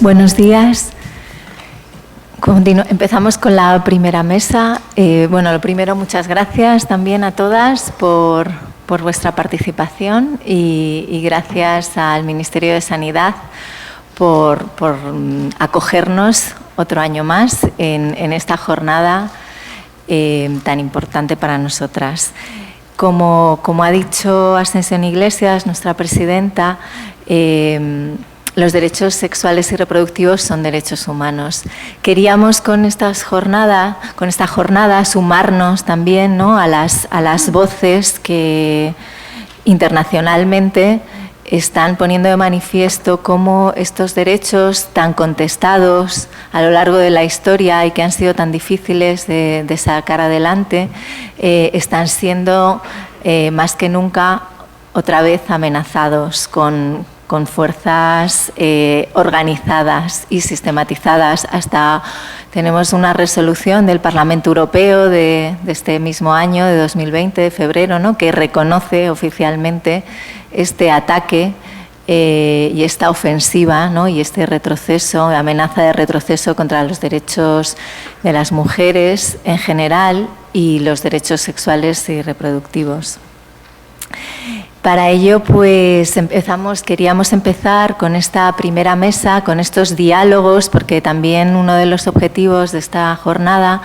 Buenos días. Empezamos con la primera mesa. Bueno, lo primero, muchas gracias también a todas por vuestra participación y gracias al Ministerio de Sanidad por acogernos otro año más en esta jornada tan importante para nosotras. Como ha dicho Ascensión Iglesias, nuestra presidenta, los derechos sexuales y reproductivos son derechos humanos. Queríamos con esta jornada sumarnos también, ¿no?, a las voces que internacionalmente están poniendo de manifiesto cómo estos derechos tan contestados a lo largo de la historia y que han sido tan difíciles de sacar adelante, están siendo más que nunca otra vez amenazados con fuerzas organizadas y sistematizadas. Hasta tenemos una resolución del Parlamento Europeo de este mismo año, de 2020, de febrero, ¿no?, que reconoce oficialmente este ataque y esta ofensiva, ¿no?, y este retroceso, amenaza de retroceso contra los derechos de las mujeres en general y los derechos sexuales y reproductivos. Para ello, pues queríamos empezar con esta primera mesa, con estos diálogos, porque también uno de los objetivos de esta jornada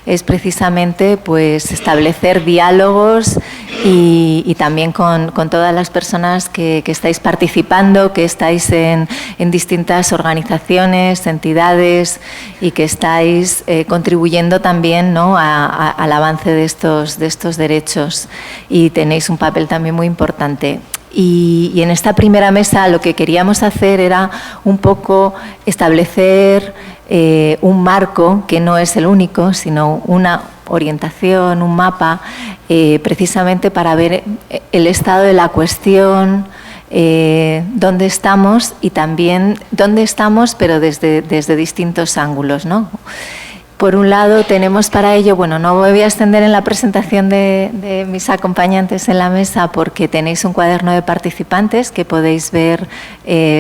es precisamente pues establecer diálogos y también con todas las personas que estáis participando, que estáis en distintas organizaciones, entidades y que estáis contribuyendo también, ¿no?, al avance de estos derechos, y tenéis un papel también muy importante. Y en esta primera mesa lo que queríamos hacer era un poco establecer un marco, que no es el único, sino una orientación, un mapa, precisamente para ver el estado de la cuestión, dónde estamos y también dónde estamos, pero desde distintos ángulos, ¿no? Por un lado tenemos para ello, bueno, no me voy a extender en la presentación de mis acompañantes en la mesa porque tenéis un cuaderno de participantes que podéis ver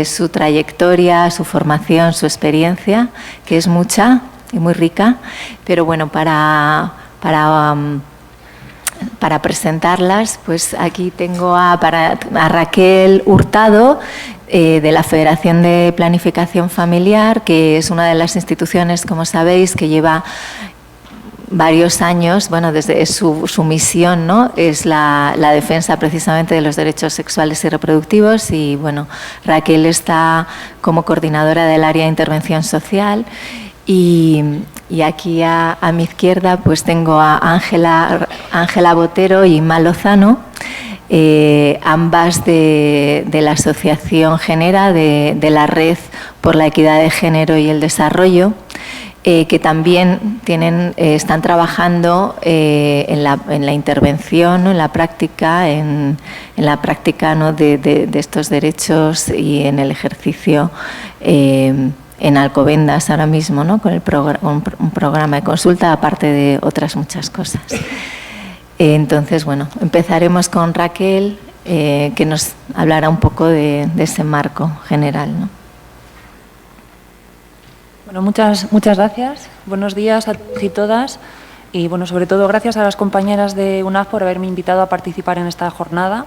su trayectoria, su formación, su experiencia, que es mucha y muy rica, pero bueno, para presentarlas, pues aquí tengo a Raquel Hurtado, de la Federación de Planificación Familiar, que es una de las instituciones, como sabéis, que lleva varios años, bueno, desde su misión, ¿no?, es la defensa precisamente de los derechos sexuales y reproductivos, y bueno, Raquel está como coordinadora del área de intervención social. Y aquí a mi izquierda pues tengo a Ángela Botero y Inma Lozano, ambas de la Asociación Genera, de la Red por la Equidad de Género y el Desarrollo, que también están trabajando en la intervención, ¿no?, en la práctica, ¿no?, de estos derechos y en el ejercicio en Alcobendas ahora mismo, ¿no?, con un programa de consulta, aparte de otras muchas cosas. Entonces, bueno, empezaremos con Raquel, que nos hablará un poco de ese marco general, ¿no? Bueno, muchas gracias. Buenos días a todos y todas. Y, bueno, sobre todo, gracias a las compañeras de UNAF por haberme invitado a participar en esta jornada.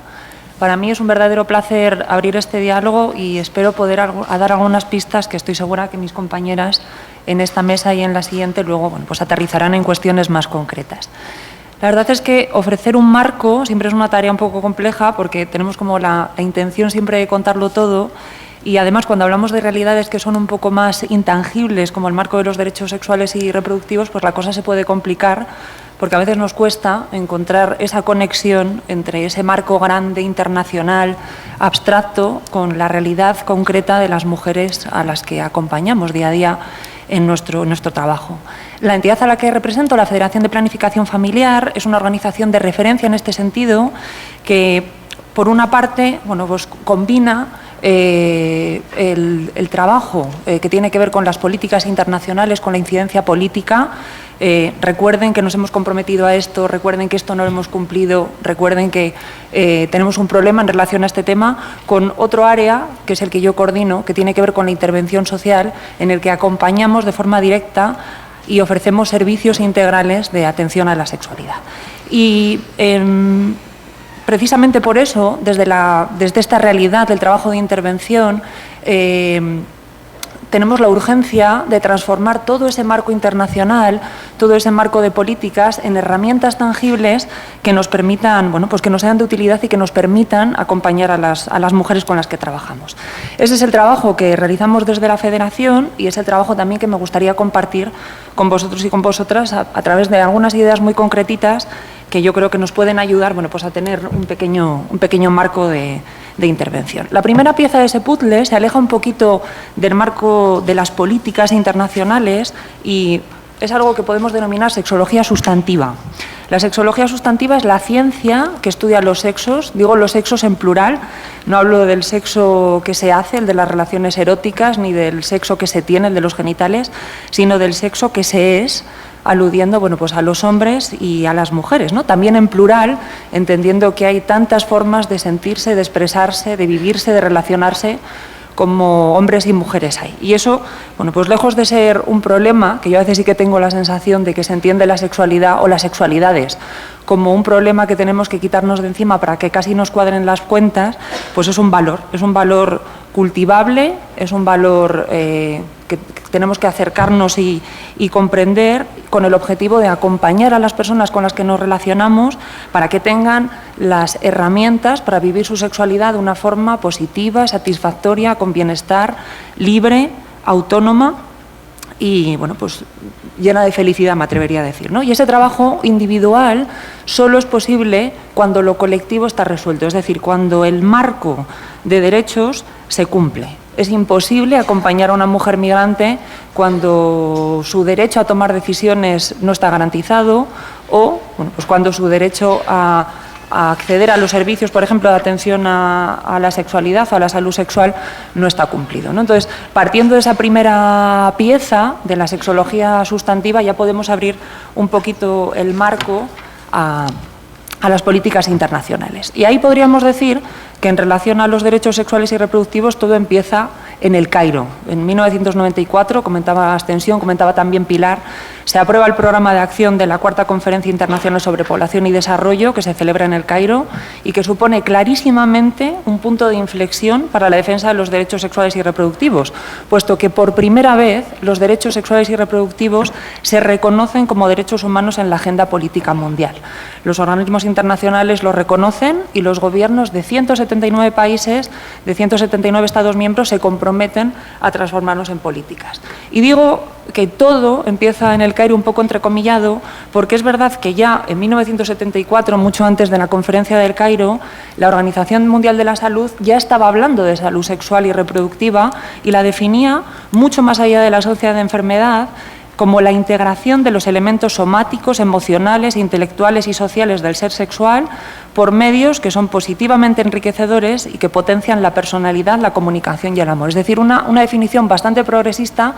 Para mí es un verdadero placer abrir este diálogo y espero poder dar algunas pistas que estoy segura que mis compañeras en esta mesa y en la siguiente luego, bueno, pues aterrizarán en cuestiones más concretas. La verdad es que ofrecer un marco siempre es una tarea un poco compleja porque tenemos como la intención siempre de contarlo todo, y además cuando hablamos de realidades que son un poco más intangibles, como el marco de los derechos sexuales y reproductivos, pues la cosa se puede complicar porque a veces nos cuesta encontrar esa conexión entre ese marco grande, internacional, abstracto, con la realidad concreta de las mujeres a las que acompañamos día a día en nuestro trabajo. La entidad a la que represento, la Federación de Planificación Familiar, es una organización de referencia en este sentido que, por una parte, bueno, pues combina el trabajo que tiene que ver con las políticas internacionales, con la incidencia política, recuerden que nos hemos comprometido a esto, recuerden que esto no lo hemos cumplido, recuerden que tenemos un problema en relación a este tema, con otro área, que es el que yo coordino, que tiene que ver con la intervención social, en el que acompañamos de forma directa y ofrecemos servicios integrales de atención a la sexualidad. Y precisamente por eso, desde esta realidad del trabajo de intervención, tenemos la urgencia de transformar todo ese marco internacional, todo ese marco de políticas en herramientas tangibles que nos permitan, bueno, pues que nos sean de utilidad y que nos permitan acompañar a las mujeres con las que trabajamos. Ese es el trabajo que realizamos desde la Federación y es el trabajo también que me gustaría compartir con vosotros y con vosotras a través de algunas ideas muy concretitas que yo creo que nos pueden ayudar, bueno, pues a tener un pequeño marco de intervención. La primera pieza de ese puzzle se aleja un poquito del marco de las políticas internacionales y es algo que podemos denominar sexología sustantiva. La sexología sustantiva es la ciencia que estudia los sexos, digo los sexos en plural, no hablo del sexo que se hace, el de las relaciones eróticas, ni del sexo que se tiene, el de los genitales, sino del sexo que se es, aludiendo, bueno, pues a los hombres y a las mujeres, ¿no? También en plural, entendiendo que hay tantas formas de sentirse, de expresarse, de vivirse, de relacionarse como hombres y mujeres hay. Y eso, bueno, pues lejos de ser un problema, que yo a veces sí que tengo la sensación de que se entiende la sexualidad o las sexualidades como un problema que tenemos que quitarnos de encima para que casi nos cuadren las cuentas, pues es un valor cultivable, es un valor que tenemos que acercarnos y comprender con el objetivo de acompañar a las personas con las que nos relacionamos para que tengan las herramientas para vivir su sexualidad de una forma positiva, satisfactoria, con bienestar, libre, autónoma y, bueno, pues llena de felicidad, me atrevería a decir, ¿no? Y ese trabajo individual solo es posible cuando lo colectivo está resuelto, es decir, cuando el marco de derechos se cumple. Es imposible acompañar a una mujer migrante cuando su derecho a tomar decisiones no está garantizado o, bueno, pues cuando su derecho a acceder a los servicios, por ejemplo, de atención a la sexualidad o a la salud sexual no está cumplido, ¿no? Entonces, partiendo de esa primera pieza de la sexología sustantiva, ya podemos abrir un poquito el marco a las políticas internacionales. Y ahí podríamos decir que en relación a los derechos sexuales y reproductivos todo empieza en El Cairo. En 1994, comentaba Ascensión, comentaba también Pilar, se aprueba el programa de acción de la Cuarta Conferencia Internacional sobre Población y Desarrollo, que se celebra en El Cairo y que supone clarísimamente un punto de inflexión para la defensa de los derechos sexuales y reproductivos, puesto que por primera vez los derechos sexuales y reproductivos se reconocen como derechos humanos en la agenda política mundial. Los organismos internacionales lo reconocen y los gobiernos de 179 países, de 179 Estados miembros, se comprometen a transformarlos en políticas. Y digo que todo empieza en El Cairo un poco entrecomillado, porque es verdad que ya en 1974, mucho antes de la conferencia del Cairo, la Organización Mundial de la Salud ya estaba hablando de salud sexual y reproductiva y la definía mucho más allá de la ausencia de enfermedad como la integración de los elementos somáticos, emocionales, intelectuales y sociales del ser sexual por medios que son positivamente enriquecedores y que potencian la personalidad, la comunicación y el amor. Es decir, una definición bastante progresista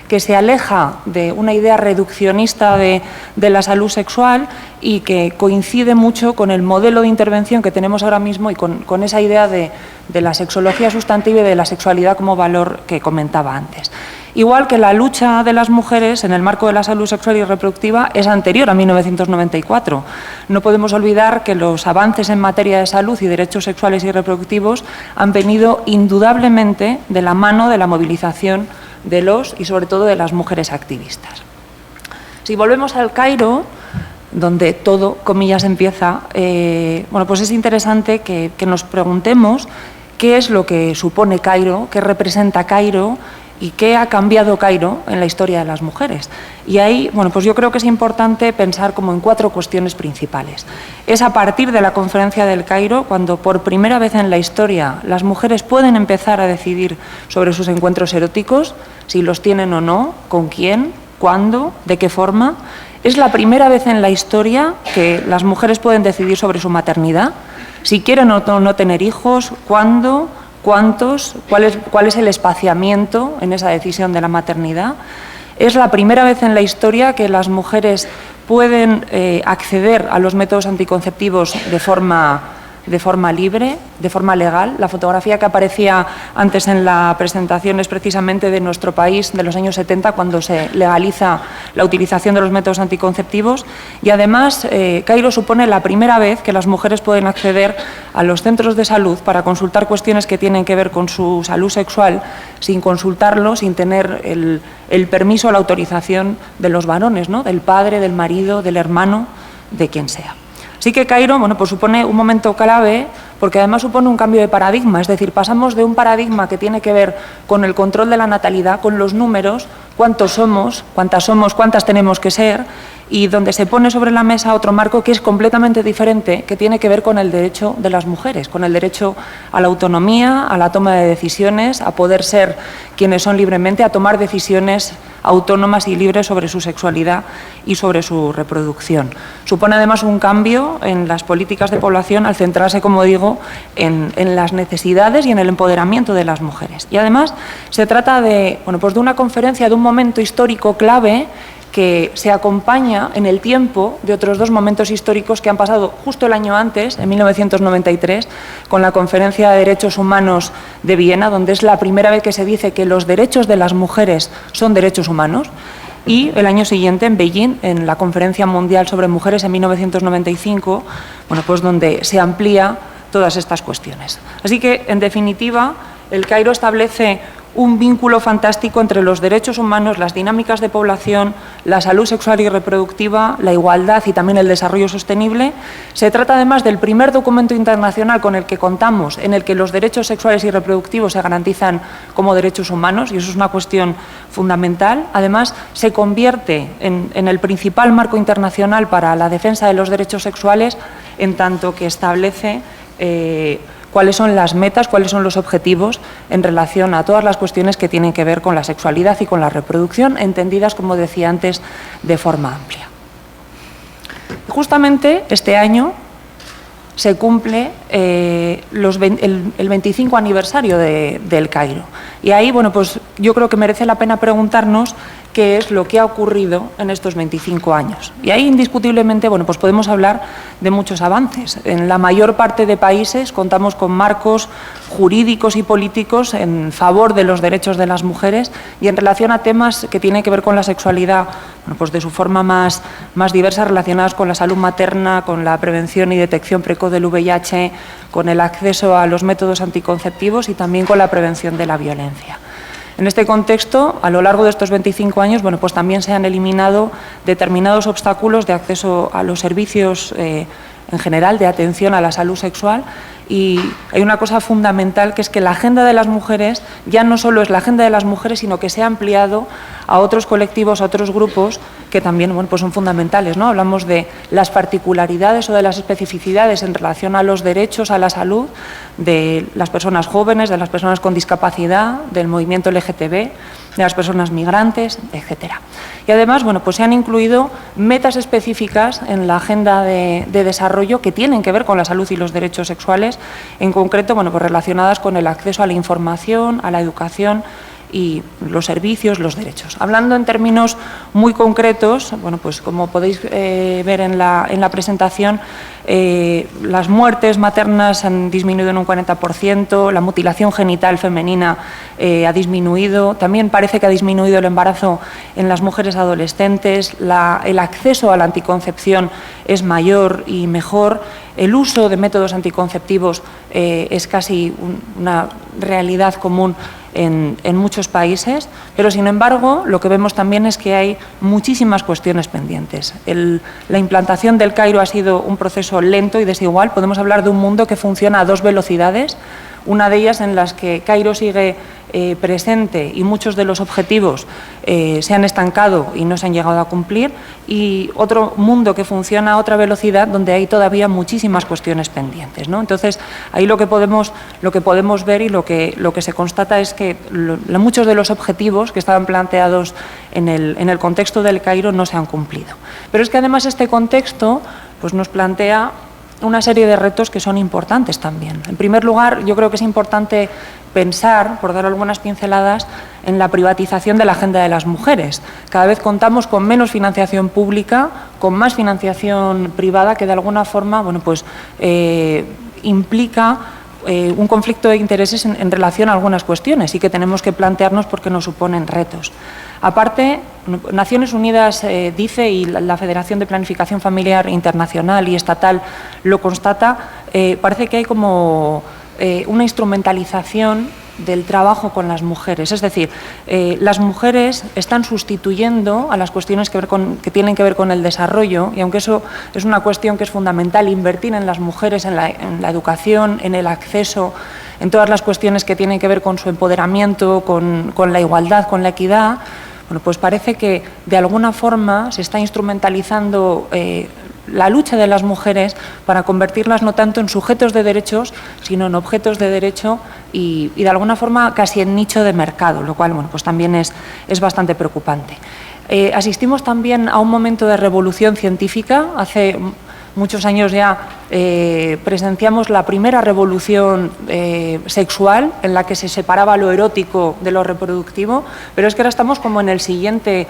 que se aleja de una idea reduccionista de la salud sexual y que coincide mucho con el modelo de intervención que tenemos ahora mismo y con esa idea de la sexología sustantiva y de la sexualidad como valor que comentaba antes. Igual que la lucha de las mujeres en el marco de la salud sexual y reproductiva es anterior a 1994. No podemos olvidar que los avances en materia de salud y derechos sexuales y reproductivos han venido indudablemente de la mano de la movilización de los y sobre todo de las mujeres activistas. Si volvemos al Cairo, donde todo, comillas, empieza, bueno, pues es interesante que nos preguntemos qué es lo que supone Cairo, qué representa Cairo y qué ha cambiado Cairo en la historia de las mujeres. Y ahí, bueno, pues yo creo que es importante pensar como en 4 cuestiones principales. Es a partir de la conferencia del Cairo cuando por primera vez en la historia las mujeres pueden empezar a decidir sobre sus encuentros eróticos, si los tienen o no, con quién, cuándo, de qué forma. Es la primera vez en la historia que las mujeres pueden decidir sobre su maternidad, si quieren o no tener hijos, cuándo, cuántos, cuál es el espaciamiento en esa decisión de la maternidad. Es la primera vez en la historia que las mujeres pueden acceder a los métodos anticonceptivos de forma libre, de forma legal. La fotografía que aparecía antes en la presentación es precisamente de nuestro país, de los años 70, cuando se legaliza la utilización de los métodos anticonceptivos. Y además, Cairo supone la primera vez que las mujeres pueden acceder a los centros de salud para consultar cuestiones que tienen que ver con su salud sexual, sin consultarlo, sin tener el permiso o la autorización de los varones, ¿no?, del padre, del marido, del hermano, de quien sea. Así que Cairo, bueno, pues supone un momento clave porque además supone un cambio de paradigma, es decir, pasamos de un paradigma que tiene que ver con el control de la natalidad, con los números, cuántas somos, cuántas tenemos que ser, y donde se pone sobre la mesa otro marco que es completamente diferente, que tiene que ver con el derecho de las mujeres, con el derecho a la autonomía, a la toma de decisiones, a poder ser quienes son libremente, a tomar decisiones autónomas y libres sobre su sexualidad y sobre su reproducción. Supone además un cambio en las políticas de población al centrarse, como digo, en las necesidades y en el empoderamiento de las mujeres. Y además se trata de, bueno, pues de una conferencia, de un momento histórico clave que se acompaña en el tiempo de otros dos momentos históricos que han pasado justo el año antes, en 1993, con la Conferencia de Derechos Humanos de Viena, donde es la primera vez que se dice que los derechos de las mujeres son derechos humanos, y el año siguiente en Beijing, en la Conferencia Mundial sobre Mujeres en 1995, bueno, pues donde se amplía todas estas cuestiones. Así que, en definitiva, el Cairo establece un vínculo fantástico entre los derechos humanos, las dinámicas de población, la salud sexual y reproductiva, la igualdad y también el desarrollo sostenible. Se trata además del primer documento internacional con el que contamos, en el que los derechos sexuales y reproductivos se garantizan como derechos humanos, y eso es una cuestión fundamental. Además, se convierte en el principal marco internacional para la defensa de los derechos sexuales, en tanto que establece cuáles son las metas, cuáles son los objetivos en relación a todas las cuestiones que tienen que ver con la sexualidad y con la reproducción, entendidas, como decía antes, de forma amplia. Justamente este año se cumple el 25 aniversario del Cairo. Y ahí, bueno, pues yo creo que merece la pena preguntarnos qué es lo que ha ocurrido en estos 25 años. Y ahí, indiscutiblemente, bueno, pues podemos hablar de muchos avances. En la mayor parte de países contamos con marcos jurídicos y políticos en favor de los derechos de las mujeres y en relación a temas que tienen que ver con la sexualidad, bueno, pues de su forma más diversa, relacionadas con la salud materna, con la prevención y detección precoz del VIH, con el acceso a los métodos anticonceptivos y también con la prevención de la violencia. En este contexto, a lo largo de estos 25 años, bueno, pues también se han eliminado determinados obstáculos de acceso a los servicios en general de atención a la salud sexual, y hay una cosa fundamental, que es que la agenda de las mujeres ya no solo es la agenda de las mujeres, sino que se ha ampliado a otros colectivos, a otros grupos que también, bueno, pues son fundamentales, ¿no? Hablamos de las particularidades o de las especificidades en relación a los derechos a la salud de las personas jóvenes, de las personas con discapacidad, del movimiento LGTB, de las personas migrantes, etcétera. Y además, bueno, pues se han incluido metas específicas en la agenda de desarrollo que tienen que ver con la salud y los derechos sexuales, en concreto, bueno, pues relacionadas con el acceso a la información, a la educación y los servicios, los derechos. Hablando en términos muy concretos, bueno, pues como podéis ver en la presentación, las muertes maternas han disminuido en un 40%, la mutilación genital femenina ha disminuido, también parece que ha disminuido el embarazo en las mujeres adolescentes, el acceso a la anticoncepción es mayor y mejor, el uso de métodos anticonceptivos es casi una realidad común en muchos países, pero sin embargo lo que vemos también es que hay muchísimas cuestiones pendientes. La implantación del Cairo ha sido un proceso lento y desigual. Podemos hablar de un mundo que funciona a dos velocidades, una de ellas en las que Cairo sigue presente y muchos de los objetivos se han estancado y no se han llegado a cumplir, y otro mundo que funciona a otra velocidad donde hay todavía muchísimas cuestiones pendientes, ¿no? Entonces, ahí lo que podemos ver y lo que se constata es que muchos de los objetivos que estaban planteados en el contexto del Cairo no se han cumplido. Pero es que además este contexto pues nos plantea una serie de retos que son importantes también. En primer lugar, yo creo que es importante pensar, por dar algunas pinceladas, en la privatización de la agenda de las mujeres. Cada vez contamos con menos financiación pública, con más financiación privada que de alguna forma, bueno, pues, implica un conflicto de intereses en relación a algunas cuestiones y que tenemos que plantearnos porque nos suponen retos. Aparte, Naciones Unidas dice, y la Federación de Planificación Familiar Internacional y Estatal lo constata, parece que hay como una instrumentalización del trabajo con las mujeres. Es decir, las mujeres están sustituyendo a las cuestiones que tienen que ver con el desarrollo, y aunque eso es una cuestión que es fundamental, invertir en las mujeres, en la educación, en el acceso, en todas las cuestiones que tienen que ver con su empoderamiento, con la igualdad, con la equidad, bueno, pues parece que de alguna forma se está instrumentalizando la lucha de las mujeres para convertirlas no tanto en sujetos de derechos, sino en objetos de derecho y de alguna forma casi en nicho de mercado, lo cual, bueno, pues también es bastante preocupante. Asistimos también a un momento de revolución científica. Hace muchos años ya presenciamos la primera revolución sexual en la que se separaba lo erótico de lo reproductivo, pero es que ahora estamos como en el siguiente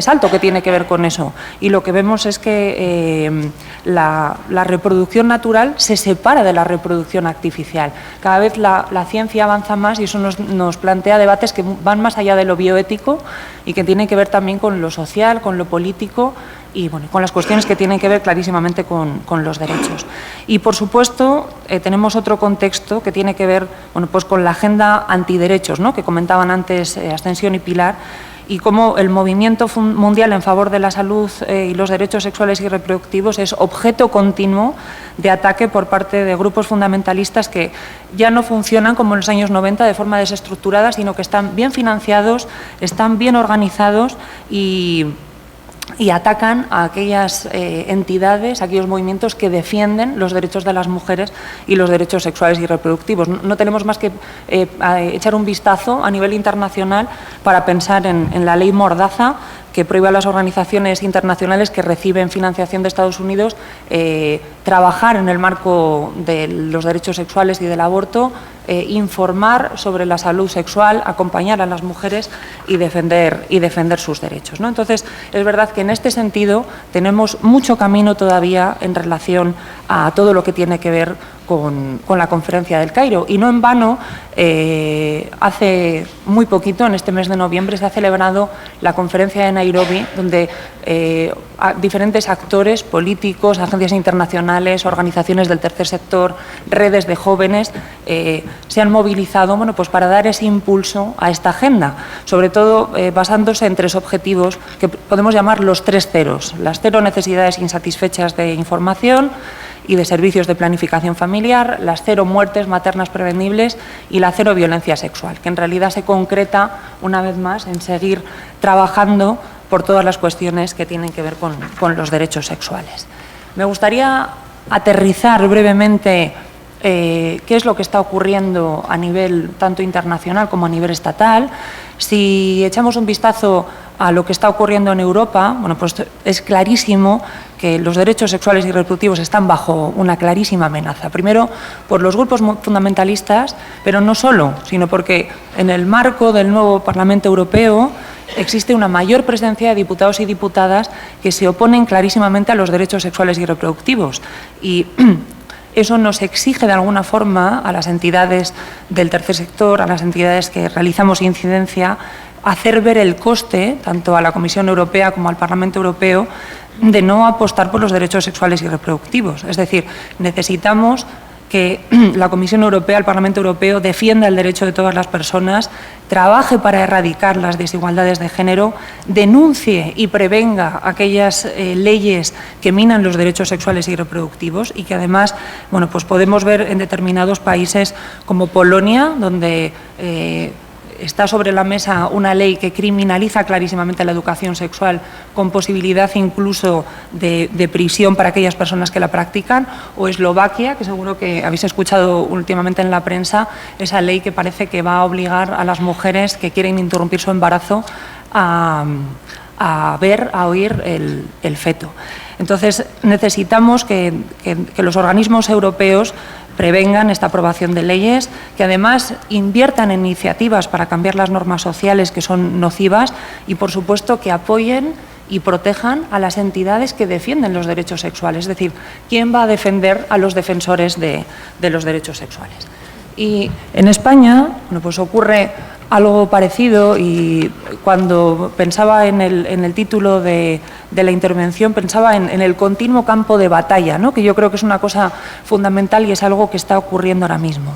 salto que tiene que ver con eso, y lo que vemos es que la reproducción natural se separa de la reproducción artificial. Cada vez la ciencia avanza más y eso nos plantea debates que van más allá de lo bioético y que tienen que ver también con lo social, con lo político y bueno, con las cuestiones que tienen que ver clarísimamente con los derechos. Y, por supuesto, tenemos otro contexto que tiene que ver, bueno, pues con la agenda antiderechos, ¿no?, que comentaban antes Ascensión y Pilar, y cómo el movimiento mundial en favor de la salud y los derechos sexuales y reproductivos es objeto continuo de ataque por parte de grupos fundamentalistas que ya no funcionan como en los años 90 de forma desestructurada, sino que están bien financiados, están bien organizados y atacan a aquellas entidades, a aquellos movimientos que defienden los derechos de las mujeres y los derechos sexuales y reproductivos. No tenemos más que echar un vistazo a nivel internacional para pensar en la ley Mordaza, que prohíbe a las organizaciones internacionales que reciben financiación de Estados Unidos trabajar en el marco de los derechos sexuales y del aborto, informar sobre la salud sexual, acompañar a las mujeres y defender sus derechos, ¿no? Entonces, es verdad que en este sentido tenemos mucho camino todavía en relación a todo lo que tiene que ver con la Conferencia del Cairo. Y no en vano, hace muy poquito, en este mes de noviembre, se ha celebrado la Conferencia de Nairobi, donde diferentes actores políticos, agencias internacionales, organizaciones del tercer sector, redes de jóvenes, se han movilizado, bueno, pues para dar ese impulso a esta agenda, sobre todo basándose en tres objetivos que podemos llamar los 3 ceros: las 0 necesidades insatisfechas de información y de servicios de planificación familiar, las 0 muertes maternas prevenibles y la 0 violencia sexual, que en realidad se concreta, una vez más, en seguir trabajando por todas las cuestiones que tienen que ver con los derechos sexuales. Me gustaría aterrizar brevemente qué es lo que está ocurriendo a nivel tanto internacional como a nivel estatal. Si echamos un vistazo a lo que está ocurriendo en Europa, bueno, pues es clarísimo que los derechos sexuales y reproductivos están bajo una clarísima amenaza. Primero, por los grupos fundamentalistas, pero no solo, sino porque en el marco del nuevo Parlamento Europeo existe una mayor presencia de diputados y diputadas que se oponen clarísimamente a los derechos sexuales y reproductivos. Y eso nos exige de alguna forma a las entidades del tercer sector, a las entidades que realizamos incidencia, hacer ver el coste, tanto a la Comisión Europea como al Parlamento Europeo, de no apostar por los derechos sexuales y reproductivos. Es decir, necesitamos que la Comisión Europea, el Parlamento Europeo, defienda el derecho de todas las personas, trabaje para erradicar las desigualdades de género, denuncie y prevenga aquellas leyes que minan los derechos sexuales y reproductivos y que además, bueno, pues podemos ver en determinados países como Polonia, donde está sobre la mesa una ley que criminaliza clarísimamente la educación sexual con posibilidad incluso de prisión para aquellas personas que la practican, o Eslovaquia, que seguro que habéis escuchado últimamente en la prensa, esa ley que parece que va a obligar a las mujeres que quieren interrumpir su embarazo a a ver, a oír el feto. Entonces, necesitamos que los organismos europeos prevengan esta aprobación de leyes, que además inviertan en iniciativas para cambiar las normas sociales que son nocivas y, por supuesto, que apoyen y protejan a las entidades que defienden los derechos sexuales. Es decir, ¿quién va a defender a los defensores de los derechos sexuales? Y en España, bueno, pues ocurre algo parecido, y cuando pensaba en el título de la intervención, pensaba en el continuo campo de batalla, ¿no? Que yo creo que es una cosa fundamental y es algo que está ocurriendo ahora mismo.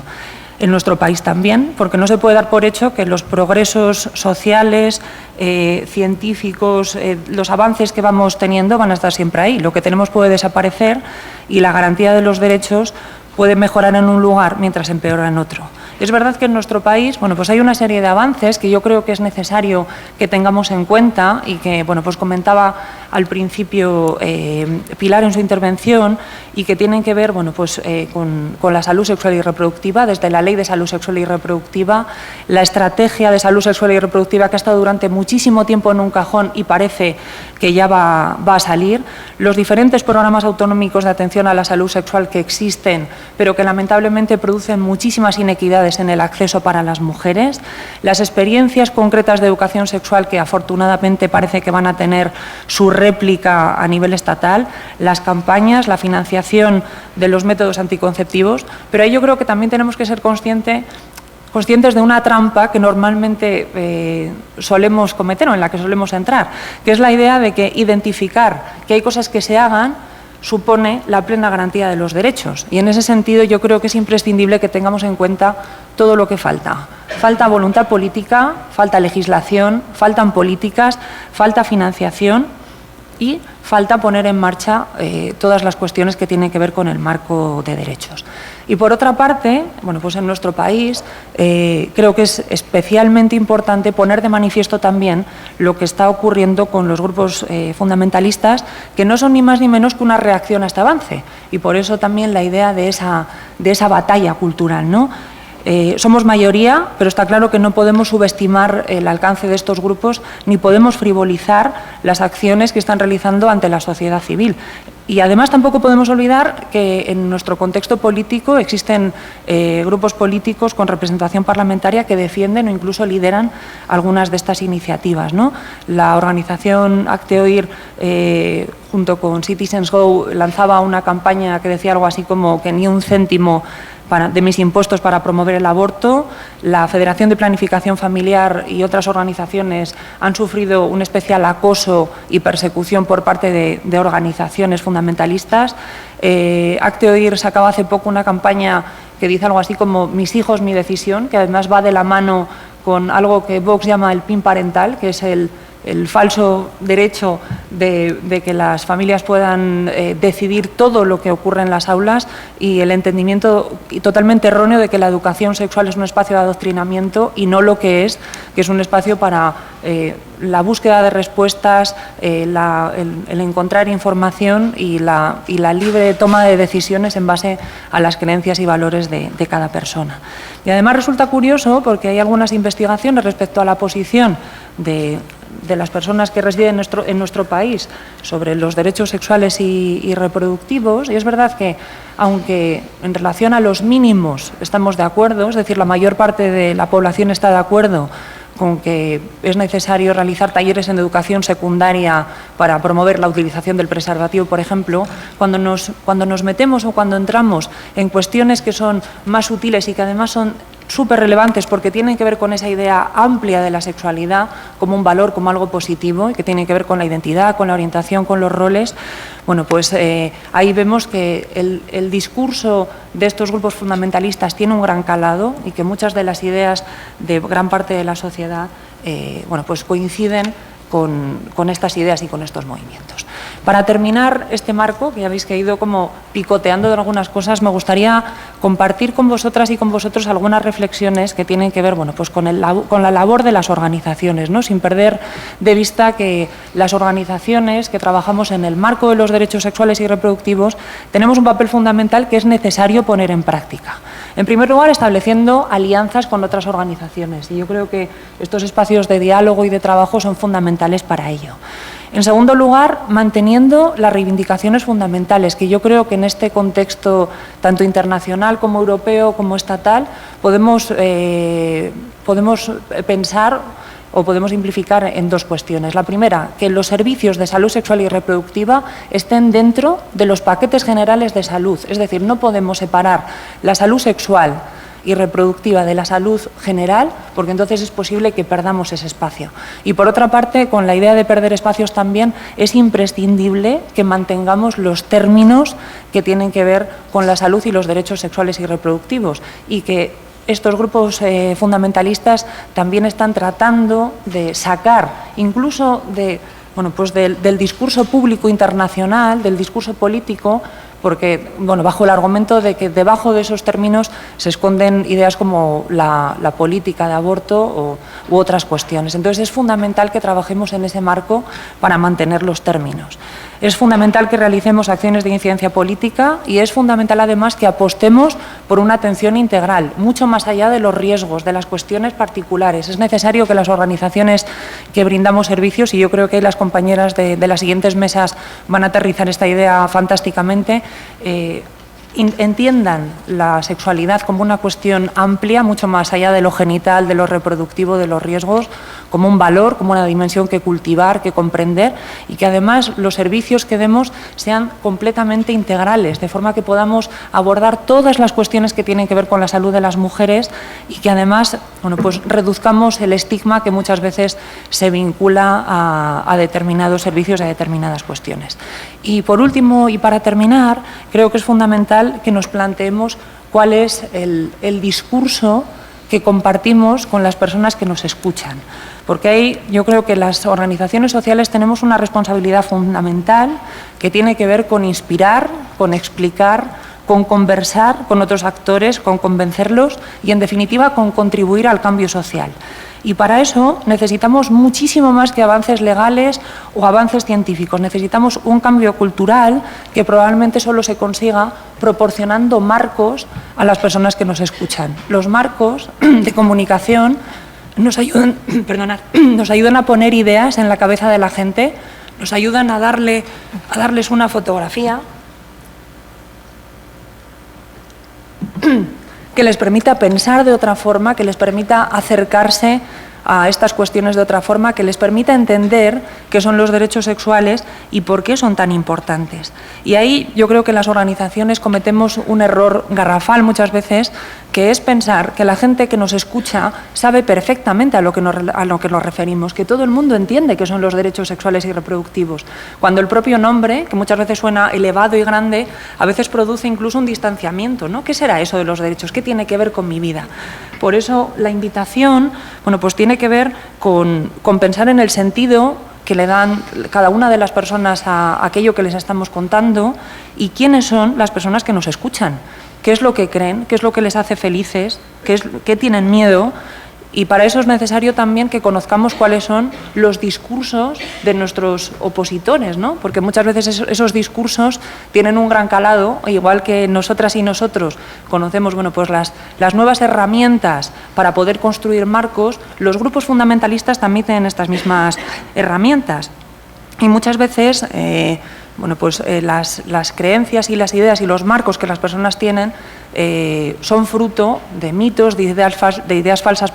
En nuestro país también, porque no se puede dar por hecho que los progresos sociales, científicos, los avances que vamos teniendo van a estar siempre ahí. Lo que tenemos puede desaparecer y la garantía de los derechos puede mejorar en un lugar mientras empeora en otro. Es verdad que en nuestro país, bueno, pues hay una serie de avances que yo creo que es necesario que tengamos en cuenta y que, bueno, pues comentaba al principio Pilar en su intervención, y que tienen que ver, bueno, pues con la salud sexual y reproductiva, desde la Ley de Salud Sexual y Reproductiva, la estrategia de salud sexual y reproductiva que ha estado durante muchísimo tiempo en un cajón y parece que ya va a salir, los diferentes programas autonómicos de atención a la salud sexual que existen, pero que lamentablemente producen muchísimas inequidades en el acceso para las mujeres, las experiencias concretas de educación sexual que afortunadamente parece que van a tener su réplica a nivel estatal, las campañas, la financiación de los métodos anticonceptivos, pero ahí yo creo que también tenemos que ser conscientes de una trampa que normalmente solemos cometer o en la que solemos entrar, que es la idea de que identificar que hay cosas que se hagan supone la plena garantía de los derechos. Y en ese sentido yo creo que es imprescindible que tengamos en cuenta todo lo que falta. Falta voluntad política, falta legislación, faltan políticas, falta financiación y falta poner en marcha todas las cuestiones que tienen que ver con el marco de derechos. Y por otra parte, bueno, pues en nuestro país creo que es especialmente importante poner de manifiesto también lo que está ocurriendo con los grupos fundamentalistas, que no son ni más ni menos que una reacción a este avance. Y por eso también la idea de esa batalla cultural, ¿no? Somos mayoría, pero está claro que no podemos subestimar el alcance de estos grupos ni podemos frivolizar las acciones que están realizando ante la sociedad civil. Y además tampoco podemos olvidar que en nuestro contexto político existen grupos políticos con representación parlamentaria que defienden o incluso lideran algunas de estas iniciativas, ¿no? La organización Acte Oír, junto con Citizens Go, lanzaba una campaña que decía algo así como que ni un céntimo de mis impuestos para promover el aborto. La Federación de Planificación Familiar y otras organizaciones han sufrido un especial acoso y persecución por parte de organizaciones fundamentalistas. Acte Oír sacaba hace poco una campaña que dice algo así como "mis hijos, mi decisión", que además va de la mano con algo que Vox llama el PIN parental, que es el falso derecho de que las familias puedan decidir todo lo que ocurre en las aulas, y el entendimiento totalmente erróneo de que la educación sexual es un espacio de adoctrinamiento y no lo que es un espacio para la búsqueda de respuestas, el encontrar información y la libre toma de decisiones en base a las creencias y valores de cada persona. Y además resulta curioso porque hay algunas investigaciones respecto a la posición de las personas que residen en nuestro país sobre los derechos sexuales y reproductivos, y es verdad que, aunque en relación a los mínimos estamos de acuerdo, es decir, la mayor parte de la población está de acuerdo con que es necesario realizar talleres en educación secundaria para promover la utilización del preservativo, por ejemplo, cuando nos metemos o cuando entramos en cuestiones que son más sutiles y que además son súper relevantes porque tienen que ver con esa idea amplia de la sexualidad como un valor, como algo positivo, y que tiene que ver con la identidad, con la orientación, con los roles, bueno, pues ahí vemos que el discurso de estos grupos fundamentalistas tiene un gran calado y que muchas de las ideas de gran parte de la sociedad bueno, pues coinciden con estas ideas y con estos movimientos. Para terminar este marco, que ya veis que he ido como picoteando de algunas cosas, me gustaría compartir con vosotras y con vosotros algunas reflexiones que tienen que ver, bueno, pues con la labor de las organizaciones, ¿no? Sin perder de vista que las organizaciones que trabajamos en el marco de los derechos sexuales y reproductivos tenemos un papel fundamental que es necesario poner en práctica. En primer lugar, estableciendo alianzas con otras organizaciones, y yo creo que estos espacios de diálogo y de trabajo son fundamentales para ello. En segundo lugar, manteniendo las reivindicaciones fundamentales, que yo creo que en este contexto tanto internacional como europeo como estatal podemos pensar o podemos simplificar en dos cuestiones. La primera, que los servicios de salud sexual y reproductiva estén dentro de los paquetes generales de salud. Es decir, no podemos separar la salud sexual y reproductiva de la salud general, porque entonces es posible que perdamos ese espacio. Y por otra parte, con la idea de perder espacios también, es imprescindible que mantengamos los términos que tienen que ver con la salud y los derechos sexuales y reproductivos, y que estos grupos fundamentalistas también están tratando de sacar, incluso del discurso público internacional, del discurso político, porque, bajo el argumento de que debajo de esos términos se esconden ideas como la política de aborto u otras cuestiones. Entonces, es fundamental que trabajemos en ese marco para mantener los términos. Es fundamental que realicemos acciones de incidencia política y es fundamental, además, que apostemos por una atención integral, mucho más allá de los riesgos, de las cuestiones particulares. Es necesario que las organizaciones que brindamos servicios, y yo creo que las compañeras de las siguientes mesas van a aterrizar esta idea fantásticamente, entiendan la sexualidad como una cuestión amplia, mucho más allá de lo genital, de lo reproductivo, de los riesgos, como un valor, como una dimensión que cultivar, que comprender, y que además los servicios que demos sean completamente integrales, de forma que podamos abordar todas las cuestiones que tienen que ver con la salud de las mujeres y que además reduzcamos el estigma que muchas veces se vincula a determinados servicios y a determinadas cuestiones. Y por último, y para terminar, creo que es fundamental que nos planteemos cuál es el discurso que compartimos con las personas que nos escuchan. Porque ahí yo creo que las organizaciones sociales tenemos una responsabilidad fundamental que tiene que ver con inspirar, con explicar, con conversar con otros actores, con convencerlos y, en definitiva, con contribuir al cambio social. Y para eso necesitamos muchísimo más que avances legales o avances científicos. Necesitamos un cambio cultural que probablemente solo se consiga proporcionando marcos a las personas que nos escuchan. Los marcos de comunicación nos ayudan a poner ideas en la cabeza de la gente, nos ayudan a darles una fotografía que les permita pensar de otra forma, que les permita acercarse a estas cuestiones de otra forma, que les permita entender qué son los derechos sexuales y por qué son tan importantes. Y ahí yo creo que las organizaciones cometemos un error garrafal muchas veces, que es pensar que la gente que nos escucha sabe perfectamente a lo que nos referimos, que todo el mundo entiende qué son los derechos sexuales y reproductivos, cuando el propio nombre, que muchas veces suena elevado y grande, a veces produce incluso un distanciamiento, ¿no? ¿Qué será eso de los derechos? ¿Qué tiene que ver con mi vida? Por eso la invitación, tiene que ver con pensar en el sentido que le dan cada una de las personas a aquello que les estamos contando y quiénes son las personas que nos escuchan, qué es lo que creen, qué es lo que les hace felices, qué tienen miedo. Y para eso es necesario también que conozcamos cuáles son los discursos de nuestros opositores, ¿no? Porque muchas veces esos discursos tienen un gran calado, igual que nosotras y nosotros conocemos las nuevas herramientas para poder construir marcos, los grupos fundamentalistas también tienen estas mismas herramientas. Y muchas veces las creencias y las ideas y los marcos que las personas tienen son fruto de mitos, de ideas falsas,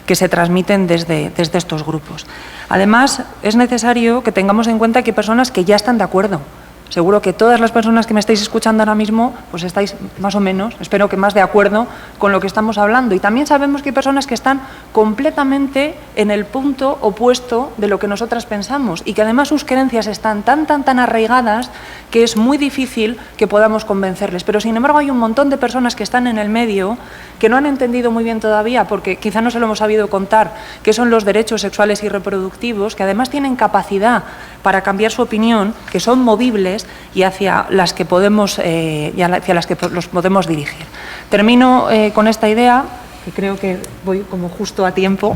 que se transmiten desde estos grupos. Además, es necesario que tengamos en cuenta que hay personas que ya están de acuerdo. Seguro que todas las personas que me estáis escuchando ahora mismo, pues estáis más o menos, espero que más de acuerdo con lo que estamos hablando. Y también sabemos que hay personas que están completamente en el punto opuesto de lo que nosotras pensamos y que además sus creencias están tan arraigadas que es muy difícil que podamos convencerles. Pero sin embargo hay un montón de personas que están en el medio que no han entendido muy bien todavía, porque quizá no se lo hemos sabido contar, qué son los derechos sexuales y reproductivos, que además tienen capacidad para cambiar su opinión, que son movibles y hacia las que podemos los podemos dirigir. Termino con esta idea, que creo que voy como justo a tiempo,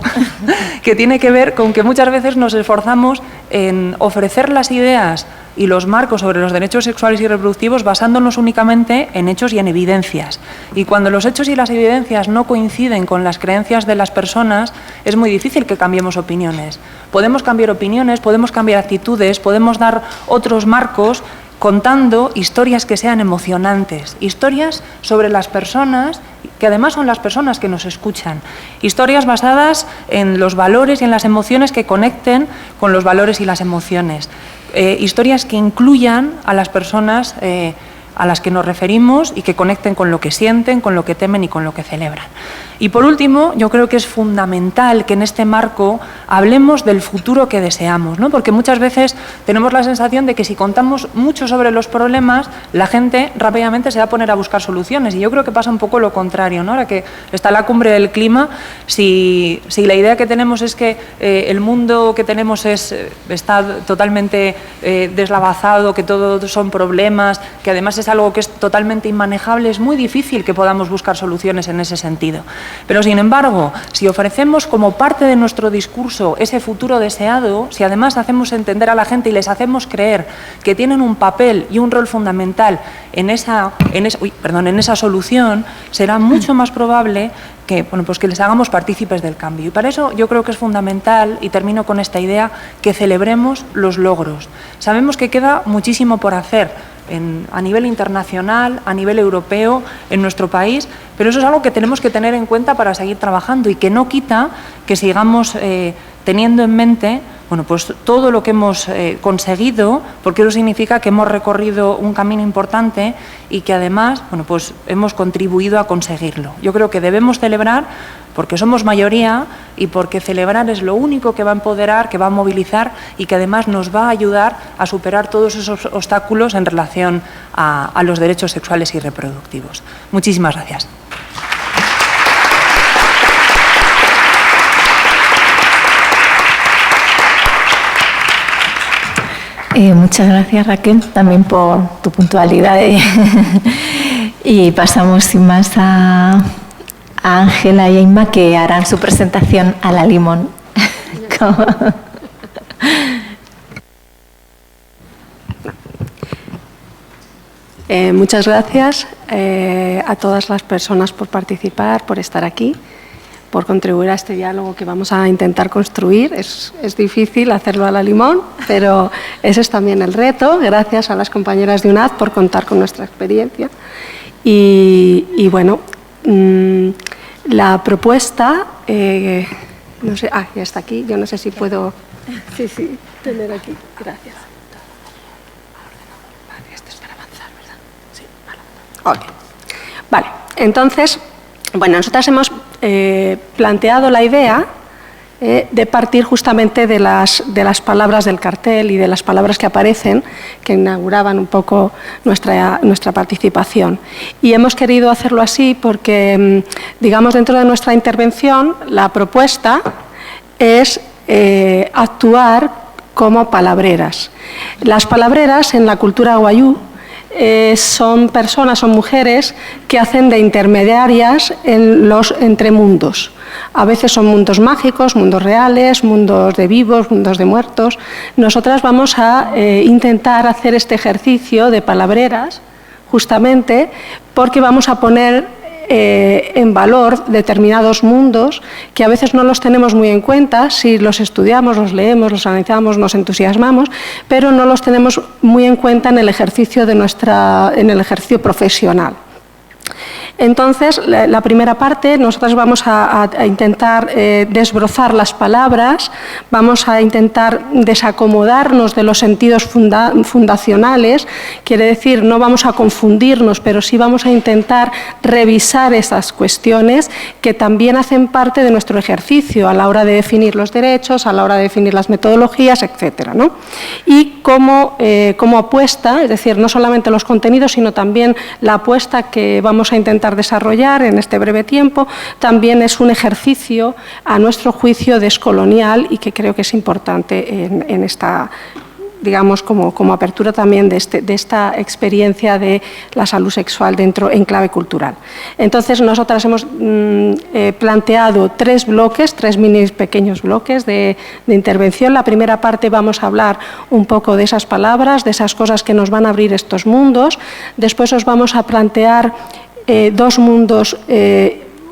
que tiene que ver con que muchas veces nos esforzamos en ofrecer las ideas y los marcos sobre los derechos sexuales y reproductivos basándonos únicamente en hechos y en evidencias. Y cuando los hechos y las evidencias no coinciden con las creencias de las personas, es muy difícil que cambiemos opiniones. Podemos cambiar opiniones, podemos cambiar actitudes, podemos dar otros marcos contando historias que sean emocionantes, historias sobre las personas, que además son las personas que nos escuchan, historias basadas en los valores y en las emociones que conecten con los valores y las emociones, historias que incluyan a las personas a las que nos referimos y que conecten con lo que sienten, con lo que temen y con lo que celebran. Y por último, yo creo que es fundamental que en este marco hablemos del futuro que deseamos, ¿no? Porque muchas veces tenemos la sensación de que si contamos mucho sobre los problemas, la gente rápidamente se va a poner a buscar soluciones. Y yo creo que pasa un poco lo contrario, ¿no? Ahora que está la cumbre del clima, si la idea que tenemos es que el mundo que tenemos está totalmente deslavazado, que todo son problemas, que además es algo que es totalmente inmanejable, es muy difícil que podamos buscar soluciones en ese sentido. Pero, sin embargo, si ofrecemos como parte de nuestro discurso ese futuro deseado, si además hacemos entender a la gente y les hacemos creer que tienen un papel y un rol fundamental en esa solución, será mucho más probable que les hagamos partícipes del cambio. Y para eso yo creo que es fundamental, y termino con esta idea, que celebremos los logros. Sabemos que queda muchísimo por hacer a nivel internacional, a nivel europeo, en nuestro país, pero eso es algo que tenemos que tener en cuenta para seguir trabajando y que no quita que sigamos teniendo en mente todo lo que hemos conseguido, porque eso significa que hemos recorrido un camino importante y que además hemos contribuido a conseguirlo. Yo creo que debemos celebrar porque somos mayoría y porque celebrar es lo único que va a empoderar, que va a movilizar y que además nos va a ayudar a superar todos esos obstáculos en relación a los derechos sexuales y reproductivos. Muchísimas gracias. Muchas gracias, Raquel, también por tu puntualidad. Y pasamos sin más a Ángela y a Inma, que harán su presentación a la limón. Muchas gracias a todas las personas por participar, por estar aquí, por contribuir a este diálogo que vamos a intentar construir. Es difícil hacerlo a la limón, pero ese es también el reto. Gracias a las compañeras de UNAD por contar con nuestra experiencia. Y bueno, la propuesta, no sé, ya está aquí, yo no sé si puedo tener aquí. Gracias. Vale, esto es para avanzar, ¿verdad? Sí, vale. Okay. Vale, entonces, bueno, nosotras hemos planteado la idea de partir justamente de las palabras del cartel y de las palabras que aparecen, que inauguraban un poco nuestra participación. Y hemos querido hacerlo así porque, digamos, dentro de nuestra intervención, la propuesta es actuar como palabreras. Las palabreras en la cultura wayúu son personas, son mujeres que hacen de intermediarias entre mundos. A veces son mundos mágicos, mundos reales, mundos de vivos, mundos de muertos. Nosotras vamos a intentar hacer este ejercicio de palabreras justamente porque vamos a poner en valor determinados mundos que a veces no los tenemos muy en cuenta, si los estudiamos, los leemos, los analizamos, nos entusiasmamos, pero no los tenemos muy en cuenta en el ejercicio ejercicio profesional. Entonces, la primera parte, nosotros vamos a intentar desbrozar las palabras, vamos a intentar desacomodarnos de los sentidos fundacionales, quiere decir, no vamos a confundirnos, pero sí vamos a intentar revisar esas cuestiones que también hacen parte de nuestro ejercicio a la hora de definir los derechos, a la hora de definir las metodologías, etcétera, ¿no? Y como apuesta, es decir, no solamente los contenidos, sino también la apuesta que vamos a intentar desarrollar en este breve tiempo, también es un ejercicio, a nuestro juicio, descolonial y que creo que es importante en esta digamos, como apertura también de esta experiencia de la salud sexual dentro en clave cultural. Entonces, nosotras hemos planteado 3 bloques, 3 mini pequeños bloques de intervención. La primera parte vamos a hablar un poco de esas palabras, de esas cosas que nos van a abrir estos mundos. Después os vamos a plantear 2 mundos,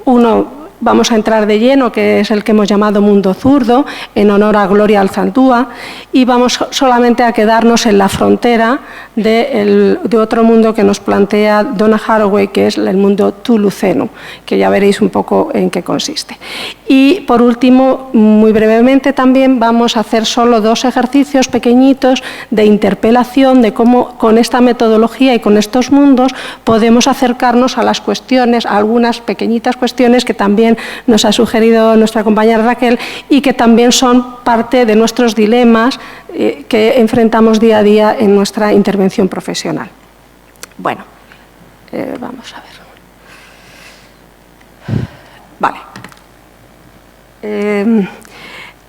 uno vamos a entrar de lleno, que es el que hemos llamado mundo zurdo, en honor a Gloria Alzandúa, y vamos solamente a quedarnos en la frontera de otro mundo que nos plantea Donna Haraway, que es el mundo tuluceno, que ya veréis un poco en qué consiste. Y por último, muy brevemente también vamos a hacer solo 2 ejercicios pequeñitos de interpelación de cómo con esta metodología y con estos mundos podemos acercarnos a las cuestiones, a algunas pequeñitas cuestiones que también nos ha sugerido nuestra compañera Raquel y que también son parte de nuestros dilemas que enfrentamos día a día en nuestra intervención profesional. Bueno, vamos a ver. Vale.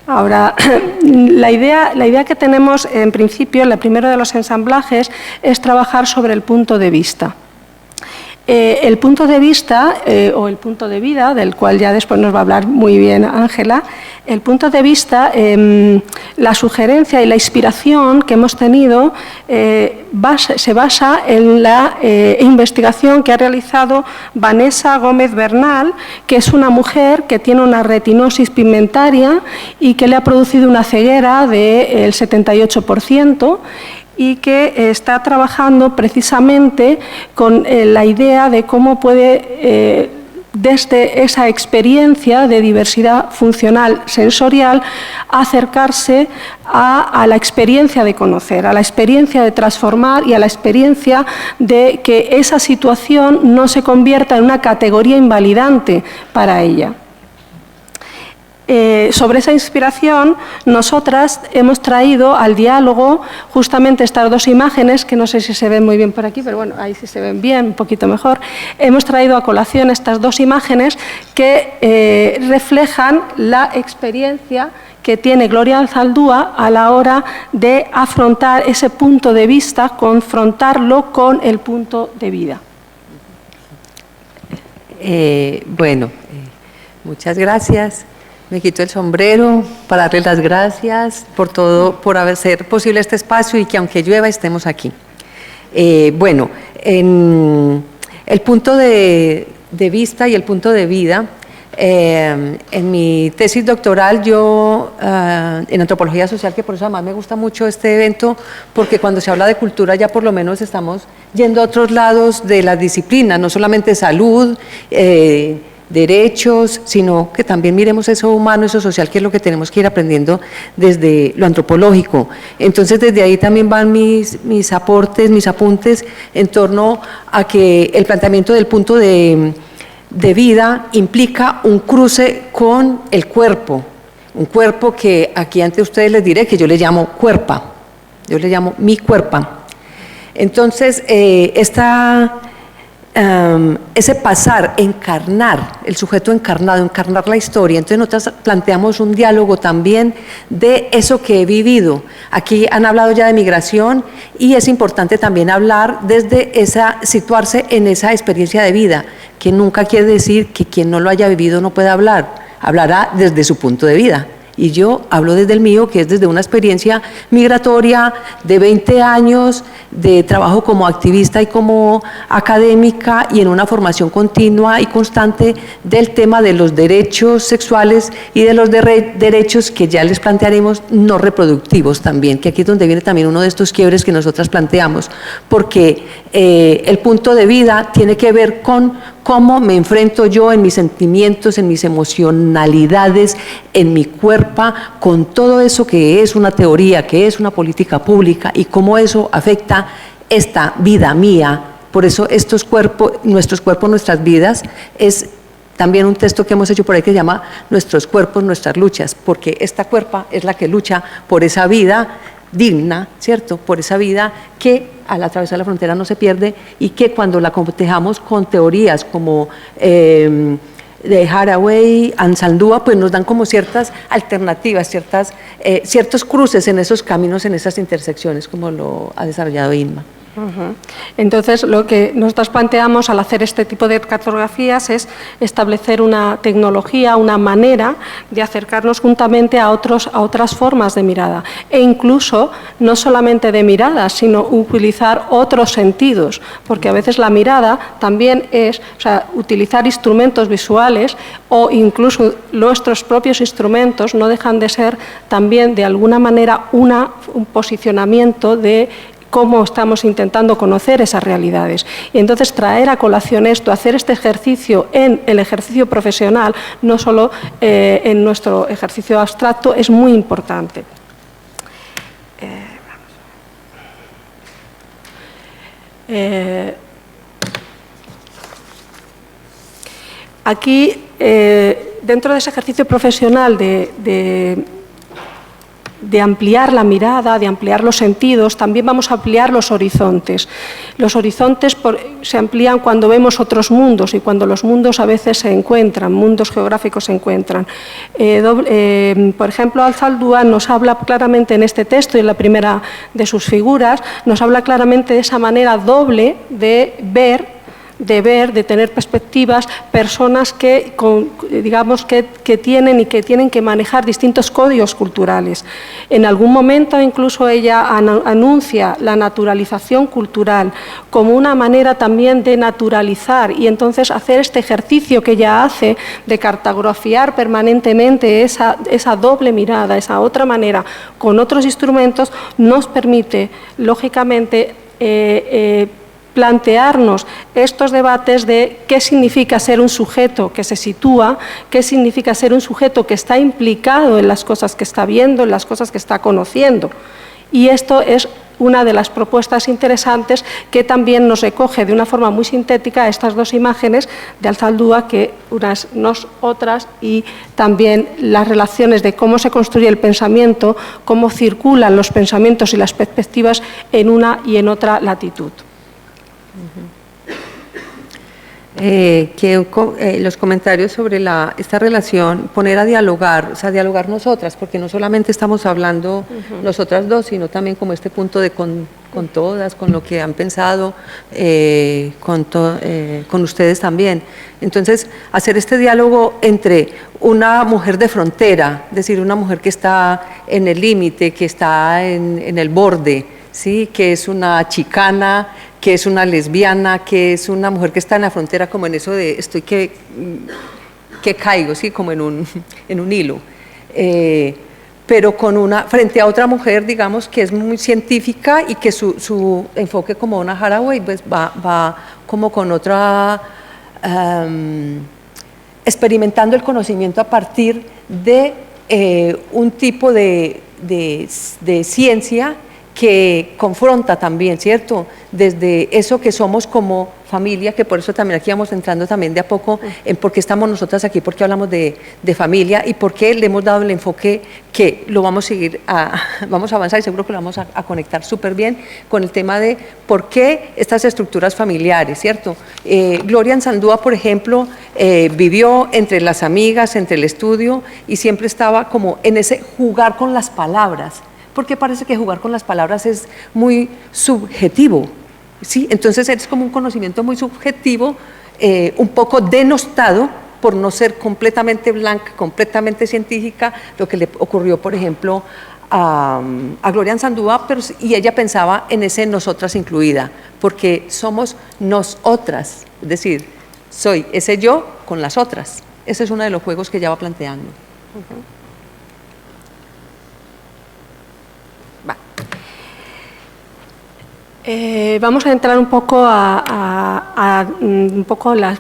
Ahora, la idea que tenemos en principio, el primero de los ensamblajes, es trabajar sobre el punto de vista. El punto de vista o el punto de vida, del cual ya después nos va a hablar muy bien Ángela, el punto de vista, la sugerencia y la inspiración que hemos tenido se basa en la investigación que ha realizado Vanessa Gómez Bernal, que es una mujer que tiene una retinosis pigmentaria y que le ha producido una ceguera del 78%, y que está trabajando precisamente con la idea de cómo puede, desde esa experiencia de diversidad funcional sensorial, acercarse a la experiencia de conocer, a la experiencia de transformar y a la experiencia de que esa situación no se convierta en una categoría invalidante para ella. Sobre esa inspiración, nosotras hemos traído al diálogo justamente estas 2 imágenes, que no sé si se ven muy bien por aquí, pero bueno, ahí sí se ven bien, un poquito mejor. Hemos traído a colación estas 2 imágenes que reflejan la experiencia que tiene Gloria Alzandúa a la hora de afrontar ese punto de vista, confrontarlo con el punto de vida. Muchas gracias. Me quito el sombrero para darles las gracias por todo, por hacer posible este espacio y que aunque llueva estemos aquí. En el punto de vista y el punto de vida, en mi tesis doctoral yo, en antropología social, que por eso además me gusta mucho este evento, porque cuando se habla de cultura ya por lo menos estamos yendo a otros lados de las disciplinas, no solamente salud, derechos, sino que también miremos eso humano, eso social, que es lo que tenemos que ir aprendiendo desde lo antropológico. Entonces, desde ahí también van mis aportes, mis apuntes en torno a que el planteamiento del punto de vida implica un cruce con el cuerpo, un cuerpo que aquí ante ustedes les diré que yo le llamo cuerpa, yo le llamo mi cuerpa. Entonces, ese pasar, encarnar, el sujeto encarnado, encarnar la historia. Entonces nosotros planteamos un diálogo también de eso que he vivido. Aquí han hablado ya de migración y es importante también hablar desde situarse en esa experiencia de vida, que nunca quiere decir que quien no lo haya vivido no pueda hablar, hablará desde su punto de vida. Y yo hablo desde el mío, que es desde una experiencia migratoria de 20 años de trabajo como activista y como académica y en una formación continua y constante del tema de los derechos sexuales y de los derechos que ya les plantearemos no reproductivos también, que aquí es donde viene también uno de estos quiebres que nosotras planteamos, porque el punto de vida tiene que ver con cómo me enfrento yo en mis sentimientos, en mis emocionalidades, en mi cuerpo, con todo eso que es una teoría, que es una política pública y cómo eso afecta esta vida mía. Por eso estos cuerpos, nuestras vidas, es también un texto que hemos hecho por ahí que se llama Nuestros cuerpos, nuestras luchas, porque esta cuerpa es la que lucha por esa vida digna, ¿cierto? Por esa vida que al atravesar la frontera no se pierde y que cuando la cotejamos con teorías como de Haraway, Ansaldúa, pues nos dan como ciertas alternativas, ciertos cruces en esos caminos, en esas intersecciones, como lo ha desarrollado Inma. Entonces, lo que nosotros planteamos al hacer este tipo de cartografías es establecer una tecnología, una manera de acercarnos juntamente a otras formas de mirada e incluso no solamente de mirada, sino utilizar otros sentidos, porque a veces la mirada también es, o sea, utilizar instrumentos visuales o incluso nuestros propios instrumentos no dejan de ser también de alguna manera un posicionamiento de cómo estamos intentando conocer esas realidades. Y entonces traer a colación esto, hacer este ejercicio en el ejercicio profesional, no solo en nuestro ejercicio abstracto, es muy importante. Aquí, dentro de ese ejercicio profesional de ampliar la mirada, de ampliar los sentidos, también vamos a ampliar los horizontes. Los horizontes se amplían cuando vemos otros mundos y cuando los mundos a veces se encuentran, mundos geográficos se encuentran. Por ejemplo, Azaldúa nos habla claramente en este texto y en la primera de sus figuras, nos habla claramente de esa manera doble de ver, de tener perspectivas, personas que, digamos, que tienen y que tienen que manejar distintos códigos culturales. En algún momento incluso ella anuncia la naturalización cultural como una manera también de naturalizar y entonces hacer este ejercicio que ella hace de cartografiar permanentemente esa doble mirada, esa otra manera con otros instrumentos, nos permite, lógicamente, plantearnos estos debates de qué significa ser un sujeto que se sitúa, qué significa ser un sujeto que está implicado en las cosas que está viendo, en las cosas que está conociendo. Y esto es una de las propuestas interesantes que también nos recoge de una forma muy sintética estas dos imágenes de Azaldúa, que unas otras, y también las relaciones de cómo se construye el pensamiento, cómo circulan los pensamientos y las perspectivas en una y en otra latitud. Los comentarios sobre esta relación, poner a dialogar, o sea, dialogar nosotras, porque no solamente estamos hablando nosotras dos, sino también como este punto de con todas, con lo que han pensado, con ustedes también. Entonces, hacer este diálogo entre una mujer de frontera, es decir, una mujer que está en el límite, que está en el borde, ¿sí? Que es una chicana, que es una lesbiana, que es una mujer que está en la frontera, como en eso de estoy que caigo, ¿sí? Como en un hilo. Pero frente a otra mujer, digamos, que es muy científica y que su enfoque como una Haraway pues va como con otra, experimentando el conocimiento a partir de un tipo de ciencia que confronta también, ¿cierto? Desde eso que somos como familia, que por eso también aquí vamos entrando también de a poco en por qué estamos nosotras aquí, por qué hablamos de familia y por qué le hemos dado el enfoque que lo vamos a seguir, vamos a avanzar y seguro que lo vamos a conectar súper bien con el tema de por qué estas estructuras familiares, ¿cierto? Gloria Ansaldúa, por ejemplo, vivió entre las amigas, entre el estudio y siempre estaba como en ese jugar con las palabras, porque parece que jugar con las palabras es muy subjetivo, ¿sí? Entonces es como un conocimiento muy subjetivo, un poco denostado por no ser completamente blanca, completamente científica, lo que le ocurrió, por ejemplo, a Gloria Ansaldúa, y ella pensaba en ese nosotras incluida, porque somos nosotras, es decir, soy ese yo con las otras. Ese es uno de los juegos que ella va planteando. Vamos a entrar un poco a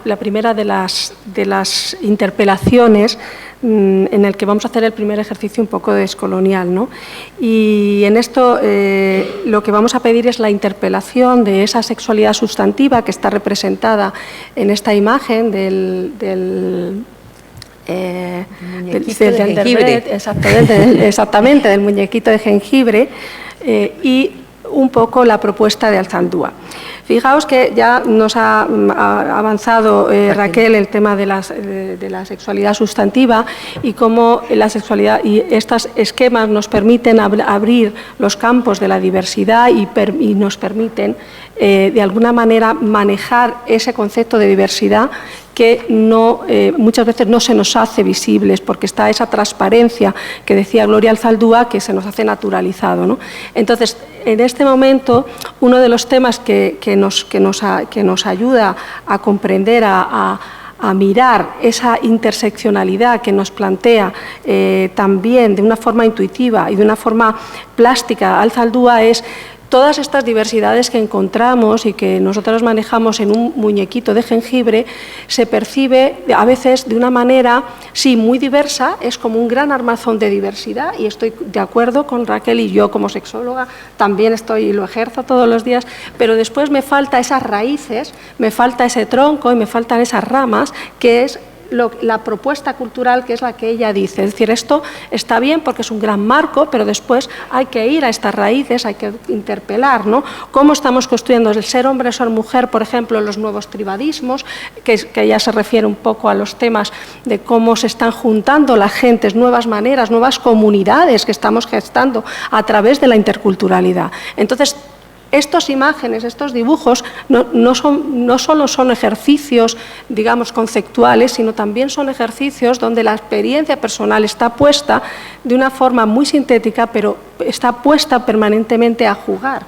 la primera de las interpelaciones en el que vamos a hacer el primer ejercicio un poco descolonial, ¿no? Y en esto lo que vamos a pedir es la interpelación de esa sexualidad sustantiva que está representada en esta imagen del jengibre. Exactamente, del muñequito de jengibre, y un poco la propuesta de Alzaldúa. Fijaos que ya nos ha avanzado Raquel el tema de la sexualidad sustantiva y cómo la sexualidad y estos esquemas nos permiten abrir los campos de la diversidad y nos permiten de alguna manera manejar ese concepto de diversidad que muchas veces no se nos hace visibles porque está esa transparencia que decía Gloria Alzaldúa que se nos hace naturalizado, ¿no? Entonces, en este momento, uno de los temas que nos ayuda a comprender, a mirar esa interseccionalidad que nos plantea también de una forma intuitiva y de una forma plástica Alzaldúa es todas estas diversidades que encontramos y que nosotros manejamos en un muñequito de jengibre, se percibe a veces de una manera, sí, muy diversa, es como un gran armazón de diversidad y estoy de acuerdo con Raquel y yo como sexóloga también lo ejerzo todos los días, pero después me falta esas raíces, me falta ese tronco y me faltan esas ramas que es la propuesta cultural que es la que ella dice. Es decir, esto está bien porque es un gran marco, pero después hay que ir a estas raíces, hay que interpelar, ¿no? Cómo estamos construyendo el ser hombre, ser mujer, por ejemplo, los nuevos tribadismos, que ya se refiere un poco a los temas de cómo se están juntando las gentes, nuevas maneras, nuevas comunidades que estamos gestando a través de la interculturalidad. Entonces, estas imágenes, estos dibujos, no solo son ejercicios, digamos, conceptuales, sino también son ejercicios donde la experiencia personal está puesta de una forma muy sintética, pero está puesta permanentemente a jugar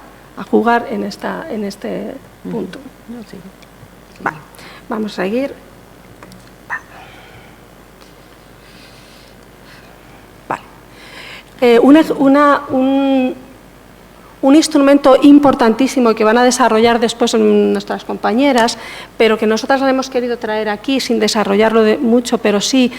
en este punto. Vale, vamos a seguir. Vale. Un instrumento importantísimo que van a desarrollar después nuestras compañeras, pero que nosotras hemos querido traer aquí sin desarrollarlo mucho, pero sí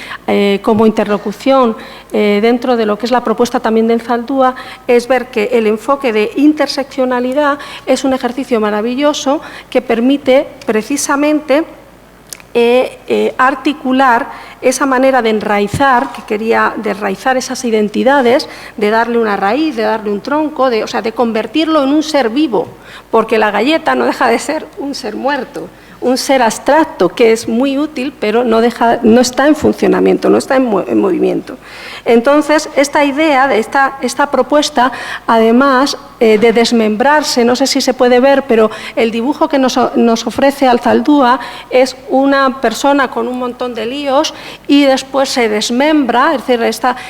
como interlocución dentro de lo que es la propuesta también de Alzaldúa, es ver que el enfoque de interseccionalidad es un ejercicio maravilloso que permite precisamente articular esa manera de enraizar, de enraizar esas identidades, de darle una raíz, de darle un tronco, de convertirlo en un ser vivo, porque la galleta no deja de ser un ser muerto, un ser abstracto que es muy útil, pero no está en funcionamiento, no está en movimiento. Entonces, esta idea, de esta propuesta, además de desmembrarse, no sé si se puede ver, pero el dibujo que nos ofrece Alzaldúa es una persona con un montón de líos y después se desmembra, es decir,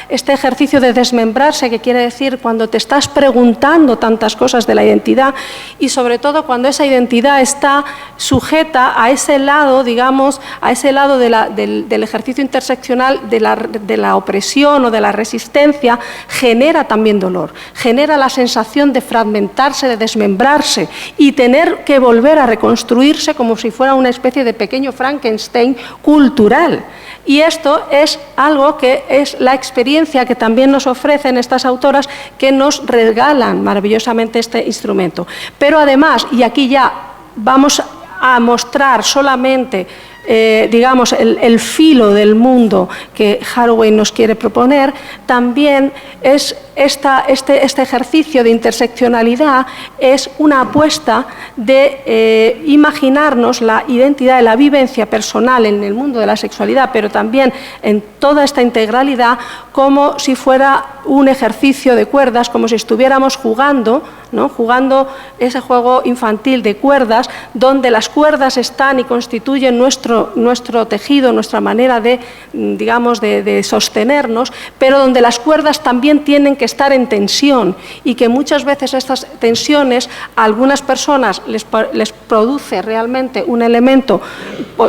este ejercicio de desmembrarse, que quiere decir cuando te estás preguntando tantas cosas de la identidad y sobre todo cuando esa identidad está sujeta a ese lado, digamos, a ese lado del ejercicio interseccional de la opresión o de la resistencia, genera también dolor, genera la sensación de fragmentarse, de desmembrarse y tener que volver a reconstruirse como si fuera una especie de pequeño Frankenstein cultural. Y esto es algo que es la experiencia que también nos ofrecen estas autoras que nos regalan maravillosamente este instrumento. Pero además, y aquí ya vamos a mostrar solamente digamos, el filo del mundo que Haraway nos quiere proponer, también es este ejercicio de interseccionalidad es una apuesta de imaginarnos la identidad, la vivencia personal en el mundo de la sexualidad, pero también en toda esta integralidad, como si fuera un ejercicio de cuerdas, como si estuviéramos jugando, ¿no? Jugando ese juego infantil de cuerdas, donde las cuerdas están y constituyen nuestro tejido, nuestra manera de, digamos, de sostenernos, pero donde las cuerdas también tienen que estar en tensión y que muchas veces estas tensiones a algunas personas les produce realmente un elemento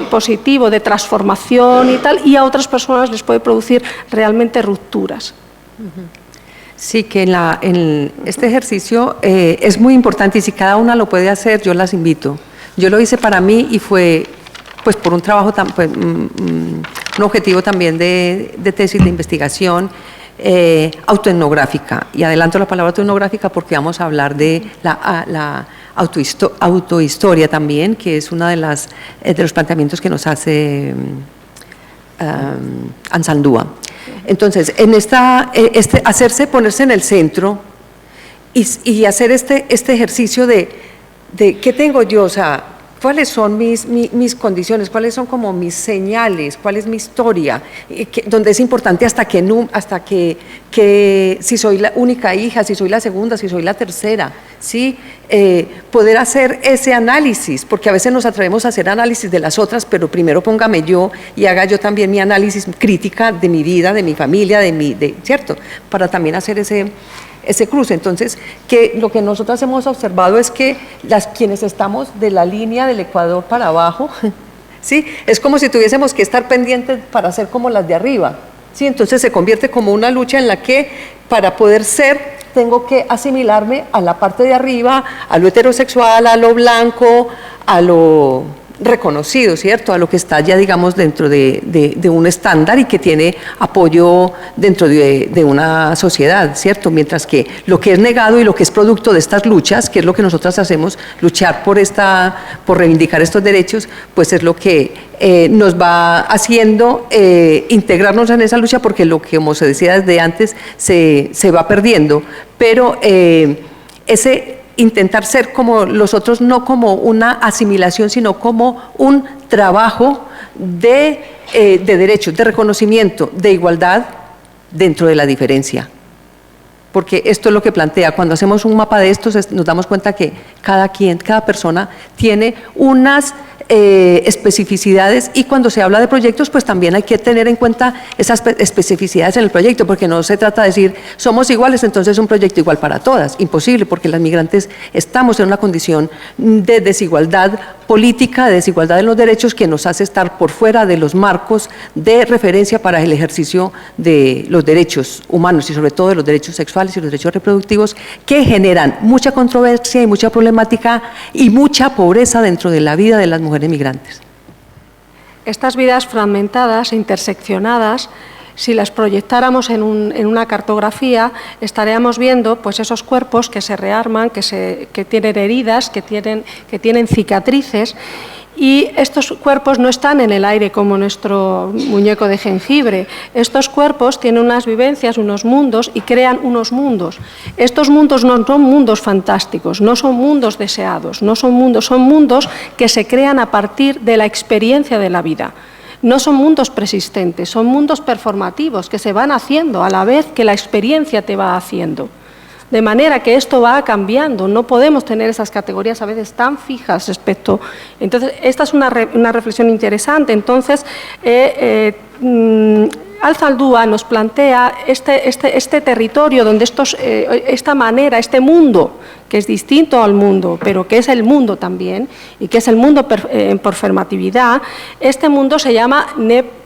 positivo de transformación y tal, y a otras personas les puede producir realmente rupturas. Sí, que en este ejercicio es muy importante y si cada una lo puede hacer, yo las invito. Yo lo hice para mí y fue pues por un trabajo, un objetivo también de tesis de investigación autoetnográfica. Y adelanto la palabra autoetnográfica porque vamos a hablar de la autohistoria también, que es uno de los planteamientos que nos hace Alzaldúa. Entonces, en ponerse en el centro y hacer este ejercicio de qué tengo yo, o sea, cuáles son mis condiciones, cuáles son como mis señales, cuál es mi historia, donde es importante hasta que si soy la única hija, si soy la segunda, si soy la tercera, ¿sí? Poder hacer ese análisis, porque a veces nos atrevemos a hacer análisis de las otras, pero primero póngame yo y haga yo también mi análisis crítica de mi vida, de mi familia, ¿cierto? Para también hacer ese cruce. Entonces, lo que nosotros hemos observado es que quienes estamos de la línea del Ecuador para abajo, ¿sí? Es como si tuviésemos que estar pendientes para ser como las de arriba, ¿sí? Entonces se convierte como una lucha en la que para poder ser tengo que asimilarme a la parte de arriba, a lo heterosexual, a lo blanco, a lo reconocido, ¿cierto? A lo que está ya, digamos, dentro de un estándar y que tiene apoyo dentro de una sociedad, ¿cierto? Mientras que lo que es negado y lo que es producto de estas luchas, que es lo que nosotras hacemos, luchar por reivindicar estos derechos, pues es lo que nos va haciendo integrarnos en esa lucha, porque lo que, como se decía desde antes, se va perdiendo, pero intentar ser como los otros, no como una asimilación, sino como un trabajo de derechos, de reconocimiento, de igualdad dentro de la diferencia. Porque esto es lo que plantea, cuando hacemos un mapa de estos nos damos cuenta que cada persona tiene unas especificidades, y cuando se habla de proyectos pues también hay que tener en cuenta esas especificidades en el proyecto, porque no se trata de decir somos iguales, entonces un proyecto igual para todas, imposible, porque las migrantes estamos en una condición de desigualdad política, de desigualdad de los derechos, que nos hace estar por fuera de los marcos de referencia para el ejercicio de los derechos humanos y sobre todo de los derechos sexuales y los derechos reproductivos, que generan mucha controversia y mucha problemática y mucha pobreza dentro de la vida de las mujeres migrantes. Estas vidas fragmentadas e interseccionadas, si las proyectáramos en una cartografía, estaríamos viendo pues esos cuerpos que se rearman, que tienen heridas, que tienen cicatrices, y estos cuerpos no están en el aire como nuestro muñeco de jengibre. Estos cuerpos tienen unas vivencias, unos mundos, y crean unos mundos. Estos mundos no son mundos fantásticos, no son mundos deseados, son mundos que se crean a partir de la experiencia de la vida. No son mundos persistentes, son mundos performativos que se van haciendo a la vez que la experiencia te va haciendo. De manera que esto va cambiando, no podemos tener esas categorías a veces tan fijas respecto. Entonces, esta es una reflexión interesante. Entonces, Al-Zaldúa nos plantea este territorio donde esta manera, este mundo, que es distinto al mundo, pero que es el mundo también, y que es el mundo en performatividad, este mundo se llama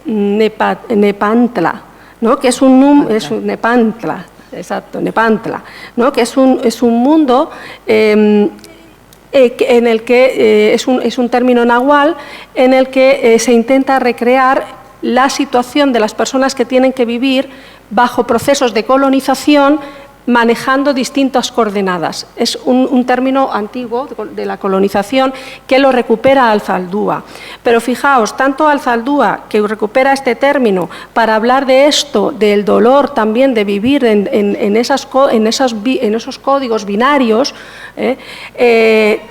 Nepantla, ¿no? Que es un Nepantla. Exacto, Nepantla, ¿no? Que es un mundo en el que es un término nahual en el que se intenta recrear la situación de las personas que tienen que vivir bajo procesos de colonización, manejando distintas coordenadas. Es un término antiguo de la colonización que lo recupera Al-Zaldúa. Pero fijaos, tanto Al-Zaldúa, que recupera este término para hablar de esto, del dolor también de vivir en esos códigos binarios,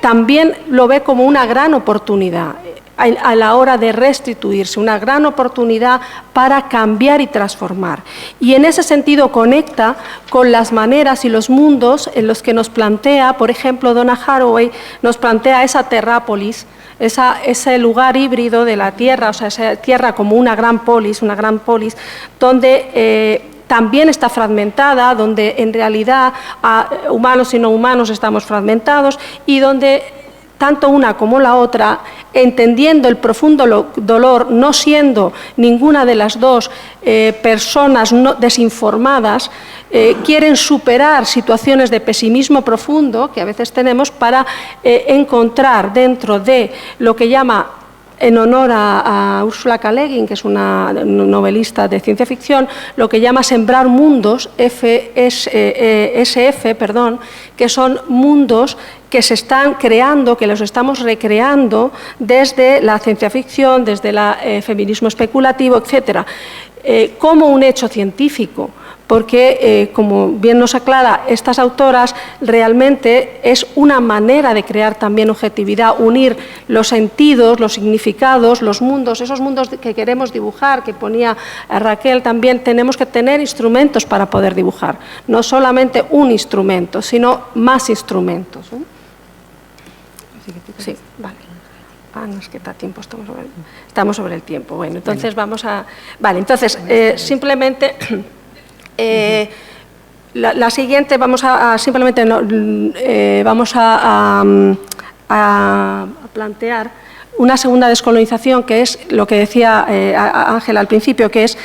también lo ve como una gran oportunidad a la hora de restituirse, una gran oportunidad para cambiar y transformar. Y en ese sentido conecta con las maneras y los mundos en los que nos plantea, por ejemplo, Donna Haraway nos plantea esa terrápolis, ese lugar híbrido de la Tierra, o sea, esa Tierra como una gran polis, donde también está fragmentada, donde en realidad humanos y no humanos estamos fragmentados, y donde tanto una como la otra, entendiendo el profundo dolor, no siendo ninguna de las dos personas desinformadas, quieren superar situaciones de pesimismo profundo que a veces tenemos para encontrar dentro de lo que llama, en honor a Ursula K. Le Guin, que es una novelista de ciencia ficción, lo que llama sembrar mundos, que son mundos que se están creando, que los estamos recreando desde la ciencia ficción, desde el feminismo especulativo, etcétera, como un hecho científico, porque, como bien nos aclara estas autoras, realmente es una manera de crear también objetividad, unir los sentidos, los significados, los mundos, esos mundos que queremos dibujar, que ponía Raquel también, tenemos que tener instrumentos para poder dibujar, no solamente un instrumento, sino más instrumentos. Sí, vale. No es que está tiempo, estamos sobre el tiempo. Bueno, entonces vamos a... Vale, entonces, simplemente... la siguiente vamos a simplemente vamos a plantear una segunda descolonización, que es lo que decía Ángela al principio, que es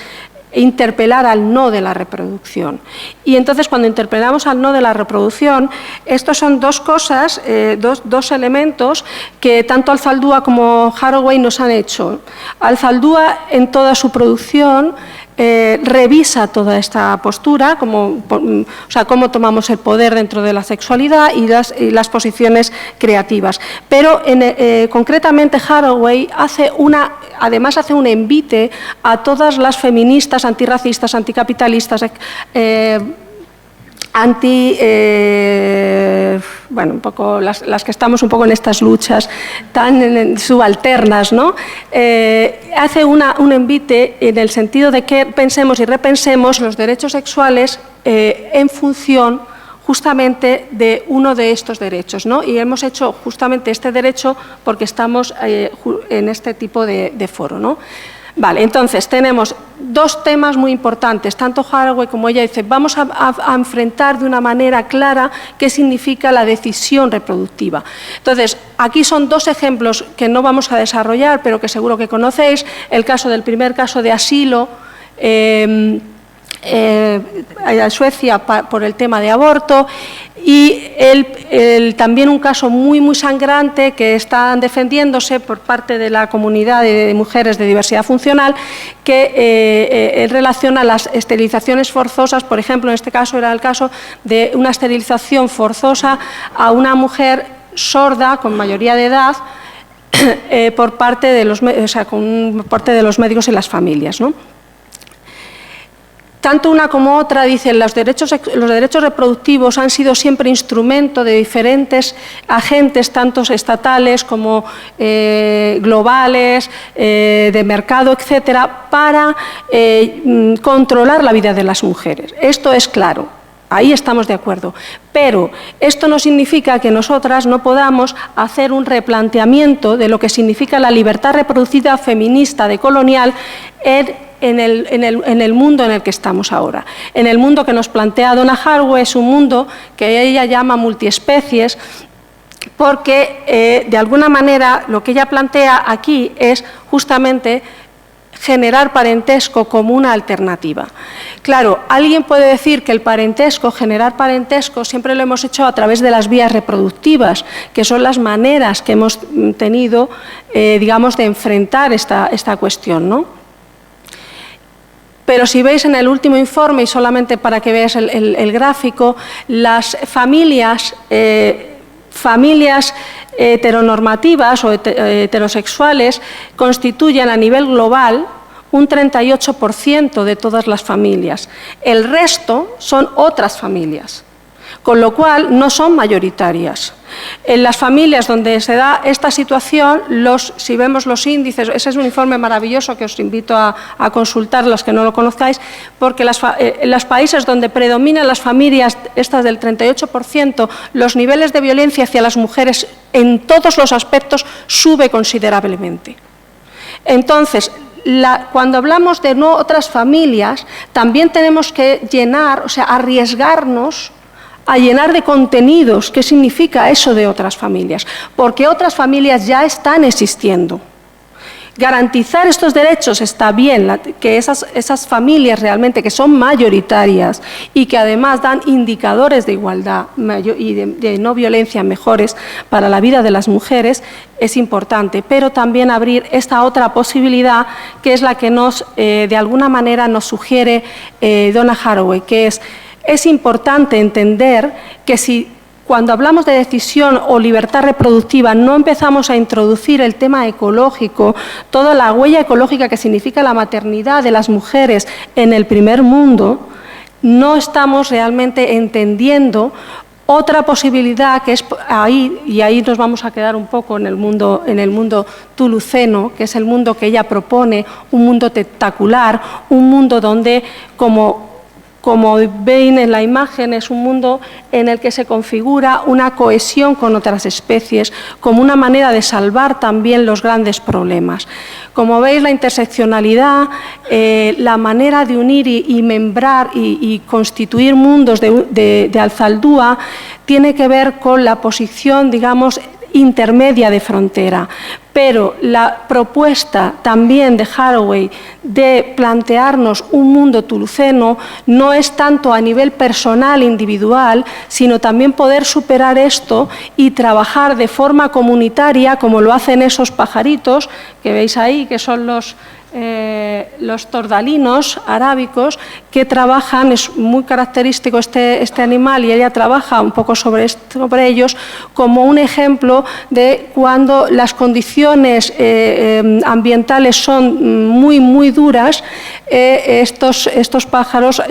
interpelar al no de la reproducción. Y entonces, cuando interpelamos al no de la reproducción, estos son dos cosas, dos elementos que tanto Alzaldúa como Haraway nos han hecho. Alzaldúa, en toda su producción, revisa toda esta postura, cómo tomamos el poder dentro de la sexualidad y las posiciones creativas. Pero concretamente Haraway además hace un envite a todas las feministas, antirracistas, anticapitalistas, bueno, un poco las que estamos un poco en estas luchas tan subalternas, ¿no? Hace un envite en el sentido de que pensemos y repensemos los derechos sexuales en función justamente de uno de estos derechos, ¿no? Y hemos hecho justamente este derecho porque estamos en este tipo de foro, ¿no? Vale, entonces tenemos dos temas muy importantes, tanto Haraway como ella dice, vamos a enfrentar de una manera clara qué significa la decisión reproductiva. Entonces, aquí son dos ejemplos que no vamos a desarrollar, pero que seguro que conocéis, el caso del primer caso de asilo, a Suecia por el tema de aborto, y también un caso muy, muy sangrante que están defendiéndose por parte de la comunidad de mujeres de diversidad funcional, que relaciona las esterilizaciones forzosas. Por ejemplo, en este caso era el caso de una esterilización forzosa a una mujer sorda con mayoría de edad por parte de los médicos y las familias, ¿no? Tanto una como otra dicen los derechos reproductivos han sido siempre instrumento de diferentes agentes, tanto estatales como globales, de mercado, etcétera, para controlar la vida de las mujeres. Esto es claro. Ahí estamos de acuerdo, pero esto no significa que nosotras no podamos hacer un replanteamiento de lo que significa la libertad reproducida feminista decolonial en el mundo en el que estamos ahora. En el mundo que nos plantea Donna Haraway es un mundo que ella llama multiespecies, porque de alguna manera lo que ella plantea aquí es justamente generar parentesco como una alternativa. Claro, alguien puede decir que el parentesco, generar parentesco, siempre lo hemos hecho a través de las vías reproductivas, que son las maneras que hemos tenido, digamos, de enfrentar esta cuestión, ¿no? Pero si veis en el último informe, y solamente para que veáis el gráfico, las familias heteronormativas o heterosexuales constituyen a nivel global un 38% de todas las familias. El resto son otras familias, con lo cual no son mayoritarias. En las familias donde se da esta situación, si vemos los índices, ese es un informe maravilloso que os invito a consultar, los que no lo conozcáis, porque en los países donde predominan las familias, estas del 38%, los niveles de violencia hacia las mujeres en todos los aspectos sube considerablemente. Entonces, cuando hablamos de no otras familias, también tenemos que arriesgarnos a llenar de contenidos qué significa eso de otras familias, porque otras familias ya están existiendo. Garantizar estos derechos está bien, que esas familias realmente que son mayoritarias y que además dan indicadores de igualdad y de no violencia mejores para la vida de las mujeres es importante, pero también abrir esta otra posibilidad que es la que de alguna manera nos sugiere Donna Haraway, que es importante entender que cuando hablamos de decisión o libertad reproductiva no empezamos a introducir el tema ecológico, toda la huella ecológica que significa la maternidad de las mujeres en el primer mundo, no estamos realmente entendiendo otra posibilidad que es ahí, y ahí nos vamos a quedar un poco en el mundo tuluceno, que es el mundo que ella propone, un mundo espectacular, un mundo donde, como ven en la imagen, es un mundo en el que se configura una cohesión con otras especies, como una manera de salvar también los grandes problemas. Como veis, la interseccionalidad, la manera de unir y membrar y constituir mundos de Alzaldúa tiene que ver con la posición, digamos, intermedia de frontera, pero la propuesta también de Haraway de plantearnos un mundo tuluceno no es tanto a nivel personal, individual, sino también poder superar esto y trabajar de forma comunitaria, como lo hacen esos pajaritos que veis ahí, que son los tordalinos arábicos, que trabajan, es muy característico este animal, y ella trabaja un poco sobre ellos como un ejemplo de cuando las condiciones ambientales son muy duras, estos pájaros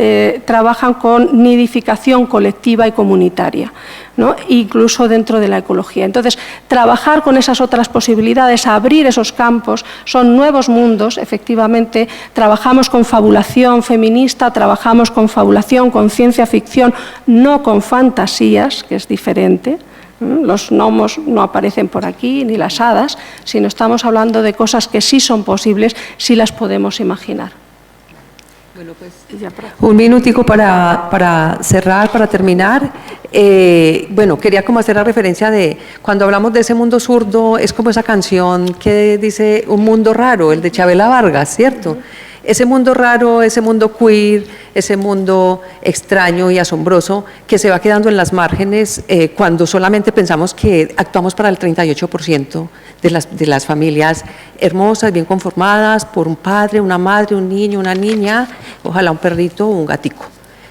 trabajan con nidificación colectiva y comunitaria, ¿no? Incluso dentro de la ecología. Entonces, trabajar con esas otras posibilidades, abrir esos campos, son nuevos mundos. Efectivamente, trabajamos con fabulación feminista, trabajamos con fabulación, con ciencia ficción, no con fantasías, que es diferente. Los gnomos no aparecen por aquí, ni las hadas, sino estamos hablando de cosas que sí son posibles, sí las podemos imaginar. Bueno, pues, un minutico para cerrar, para terminar. Bueno, quería como hacer la referencia de, cuando hablamos de ese mundo zurdo, es como esa canción que dice Un mundo raro, el de Chabela Vargas, ¿cierto? Ese mundo raro, ese mundo queer, ese mundo extraño y asombroso que se va quedando en las márgenes cuando solamente pensamos que actuamos para el 38% de las familias hermosas, bien conformadas por un padre, una madre, un niño, una niña, ojalá un perrito o un gatico.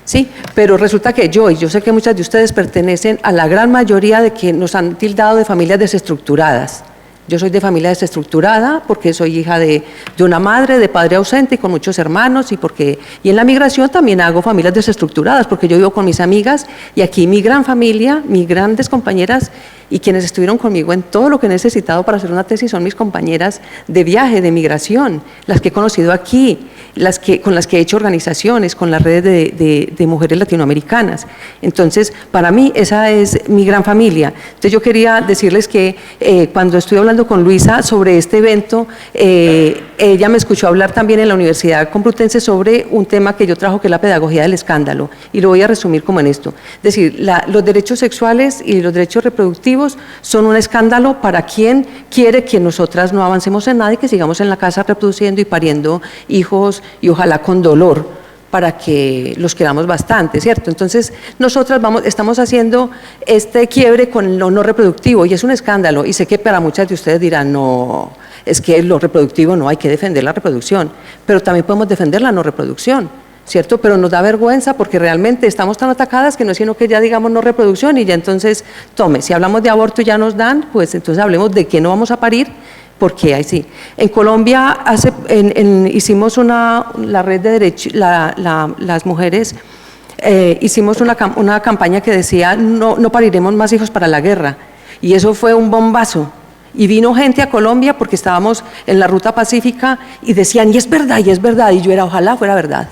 Sí, pero resulta que yo sé que muchas de ustedes pertenecen a la gran mayoría de que nos han tildado de familias desestructuradas. Yo soy de familia desestructurada porque soy hija de una madre, de padre ausente y con muchos hermanos, y en la migración también hago familias desestructuradas porque yo vivo con mis amigas y aquí mi gran familia, mis grandes compañeras y quienes estuvieron conmigo en todo lo que he necesitado para hacer una tesis son mis compañeras de viaje, de migración, las que he conocido aquí, con las que he hecho organizaciones, con las redes de mujeres latinoamericanas. Entonces, para mí esa es mi gran familia. Entonces yo quería decirles que cuando estuve hablando con Luisa sobre este evento, ella me escuchó hablar también en la Universidad Complutense sobre un tema que yo trajo, que es la pedagogía del escándalo, y lo voy a resumir como en esto. Es decir, los derechos sexuales y los derechos reproductivos son un escándalo para quien quiere que nosotras no avancemos en nada y que sigamos en la casa reproduciendo y pariendo hijos, y ojalá con dolor, para que los queramos bastante, ¿cierto? Entonces, nosotras estamos haciendo este quiebre con lo no reproductivo y es un escándalo, y sé que para muchas de ustedes dirán, no, es que lo reproductivo no, hay que defender la reproducción, pero también podemos defender la no reproducción, ¿cierto? Pero nos da vergüenza porque realmente estamos tan atacadas que no es sino que ya digamos no reproducción y ya entonces, tome, si hablamos de aborto y ya nos dan, pues entonces hablemos de que no vamos a parir, porque ahí sí. En Colombia hicimos la red de derechos, las mujeres hicimos una campaña que decía no pariremos más hijos para la guerra, y eso fue un bombazo. Y vino gente a Colombia porque estábamos en la ruta pacífica y decían, y es verdad, y yo era, ojalá fuera verdad.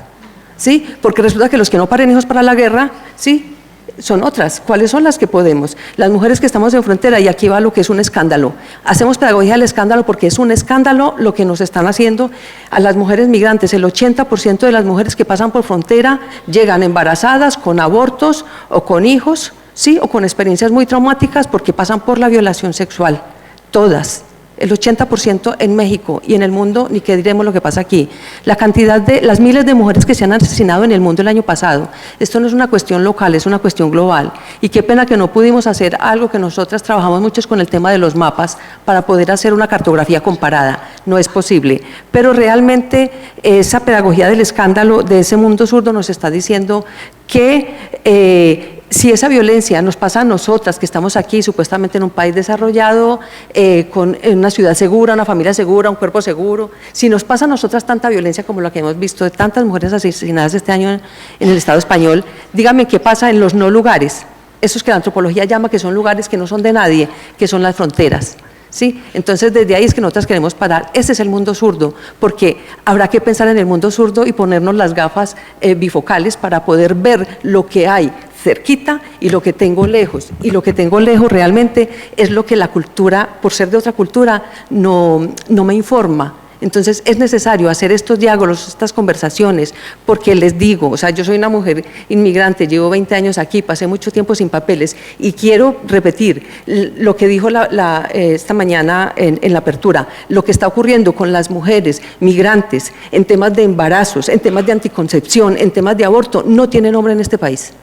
¿Sí? Porque resulta que los que no paren hijos para la guerra, ¿sí?, son otras. ¿Cuáles son las que podemos? Las mujeres que estamos en frontera, y aquí va lo que es un escándalo. Hacemos pedagogía del escándalo porque es un escándalo lo que nos están haciendo a las mujeres migrantes. El 80% de las mujeres que pasan por frontera llegan embarazadas, con abortos o con hijos, ¿sí?, o con experiencias muy traumáticas porque pasan por la violación sexual. Todas. El 80% en México y en el mundo, ni qué diremos lo que pasa aquí. La cantidad las miles de mujeres que se han asesinado en el mundo el año pasado. Esto no es una cuestión local, es una cuestión global. Y qué pena que no pudimos hacer algo que nosotras trabajamos mucho con el tema de los mapas para poder hacer una cartografía comparada. No es posible. Pero realmente esa pedagogía del escándalo de ese mundo zurdo nos está diciendo que si esa violencia nos pasa a nosotras, que estamos aquí supuestamente en un país desarrollado, en una ciudad segura, una familia segura, un cuerpo seguro, si nos pasa a nosotras tanta violencia como la que hemos visto de tantas mujeres asesinadas este año en el Estado español, dígame qué pasa en los no lugares, esos que la antropología llama que son lugares que no son de nadie, que son las fronteras. ¿Sí? Entonces, desde ahí es que nosotras queremos parar. Ese es el mundo zurdo, porque habrá que pensar en el mundo zurdo y ponernos las gafas bifocales para poder ver lo que hay cerquita y lo que tengo lejos. Y lo que tengo lejos realmente es lo que la cultura, por ser de otra cultura, no me informa. Entonces es necesario hacer estos diálogos, estas conversaciones, porque les digo, o sea, yo soy una mujer inmigrante, llevo 20 años aquí, pasé mucho tiempo sin papeles y quiero repetir lo que dijo esta mañana en la apertura, lo que está ocurriendo con las mujeres migrantes en temas de embarazos, en temas de anticoncepción, en temas de aborto, no tiene nombre en este país.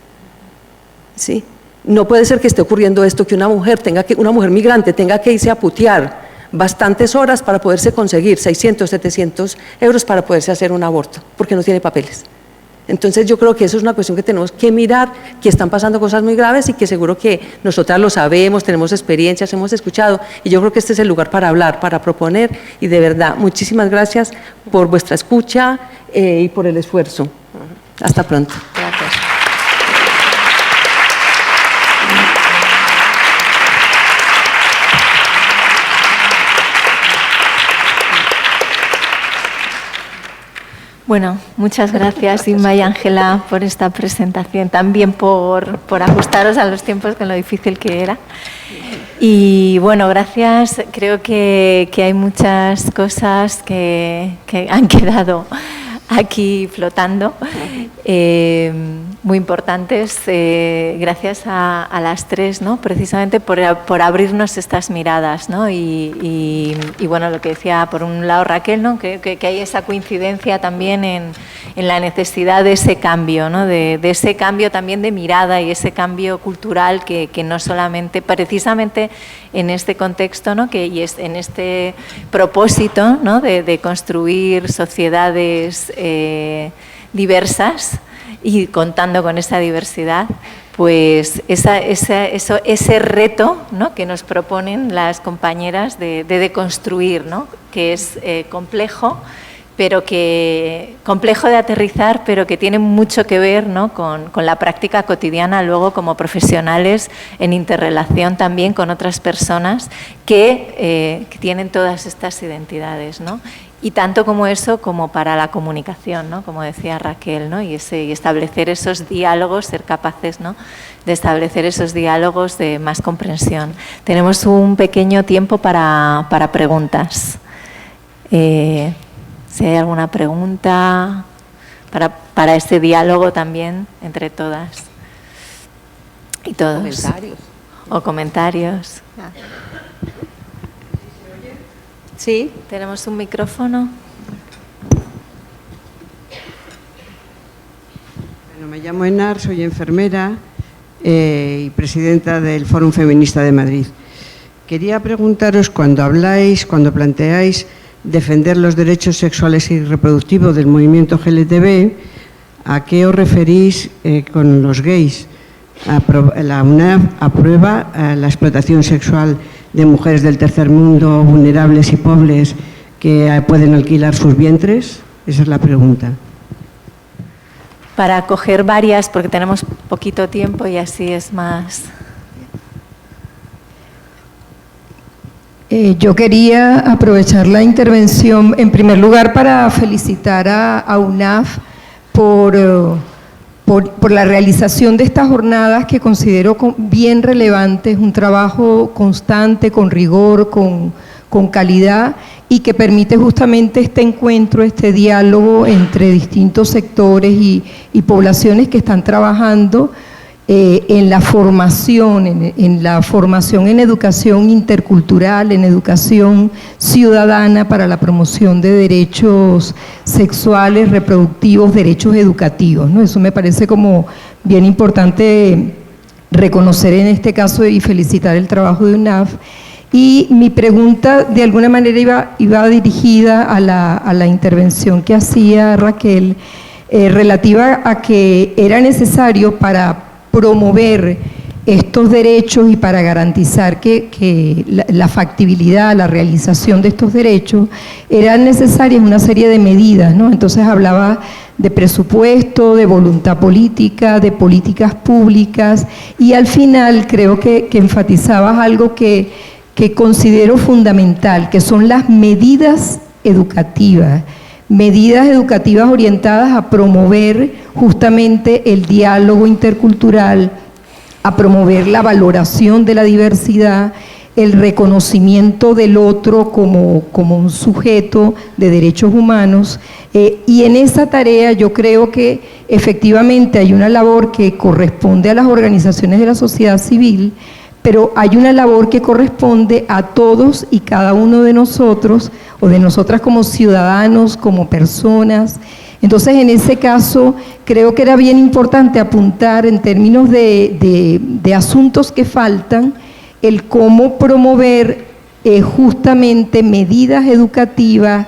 ¿Sí? No puede ser que esté ocurriendo esto, que una mujer migrante tenga que irse a putear bastantes horas para poderse conseguir 600, 700 euros para poderse hacer un aborto, porque no tiene papeles. Entonces yo creo que eso es una cuestión que tenemos que mirar, que están pasando cosas muy graves y que seguro que nosotras lo sabemos, tenemos experiencias, hemos escuchado, y yo creo que este es el lugar para hablar, para proponer, y de verdad, muchísimas gracias por vuestra escucha y por el esfuerzo. Hasta pronto. Gracias. Bueno, muchas gracias Inma y Ángela por esta presentación, también por ajustaros a los tiempos con lo difícil que era. Y bueno, gracias, creo que hay muchas cosas que han quedado aquí flotando, muy importantes, gracias a las tres, ¿no? Precisamente por abrirnos estas miradas, ¿no? Y bueno, lo que decía por un lado Raquel, ¿no? que hay esa coincidencia también en la necesidad de ese cambio, ¿no? de ese cambio también de mirada y ese cambio cultural que no solamente, precisamente en este contexto, ¿no? y es en este propósito, ¿no? de construir sociedades diversas y contando con esa diversidad, pues ese reto, ¿no? que nos proponen las compañeras de deconstruir, ¿no? que es complejo, pero complejo de aterrizar, pero que tiene mucho que ver, ¿no? con la práctica cotidiana luego como profesionales en interrelación también con otras personas que tienen todas estas identidades, ¿no? Y tanto como eso, como para la comunicación, ¿no? Como decía Raquel, ¿no? y establecer esos diálogos, ser capaces, ¿no? de establecer esos diálogos de más comprensión. Tenemos un pequeño tiempo para preguntas. Si hay alguna pregunta para este diálogo también entre todas y todos. Comentarios. O comentarios. Sí. ¿Tenemos un micrófono? Bueno, me llamo Enar, soy enfermera y presidenta del Fórum Feminista de Madrid. Quería preguntaros, cuando planteáis defender los derechos sexuales y reproductivos del movimiento LGTB, ¿a qué os referís con los gays? La UNAF aprueba la explotación sexual de mujeres del tercer mundo, vulnerables y pobres, que pueden alquilar sus vientres? Esa es la pregunta. Para coger varias, porque tenemos poquito tiempo y así es más. Yo quería aprovechar la intervención, en primer lugar, para felicitar a UNAF por la realización de estas jornadas, que considero bien relevantes, un trabajo constante, con rigor, con calidad, y que permite justamente este encuentro, este diálogo entre distintos sectores y poblaciones que están trabajando en la formación en educación intercultural, en educación ciudadana para la promoción de derechos sexuales, reproductivos, derechos educativos, ¿no? Eso me parece como bien importante reconocer en este caso y felicitar el trabajo de UNAF. Y mi pregunta de alguna manera iba dirigida a la intervención que hacía Raquel, relativa a que era necesario para promover estos derechos y para garantizar que la factibilidad, la realización de estos derechos, eran necesarias una serie de medidas, ¿no? Entonces hablaba de presupuesto, de voluntad política, de políticas públicas, y al final creo que enfatizabas algo que considero fundamental, que son las medidas educativas orientadas a promover justamente el diálogo intercultural, a promover la valoración de la diversidad, el reconocimiento del otro como un sujeto de derechos humanos, y en esa tarea yo creo que efectivamente hay una labor que corresponde a las organizaciones de la sociedad civil, pero hay una labor que corresponde a todos y cada uno de nosotros, o de nosotras como ciudadanos, como personas. Entonces, en ese caso, creo que era bien importante apuntar en términos de asuntos que faltan, el cómo promover justamente medidas educativas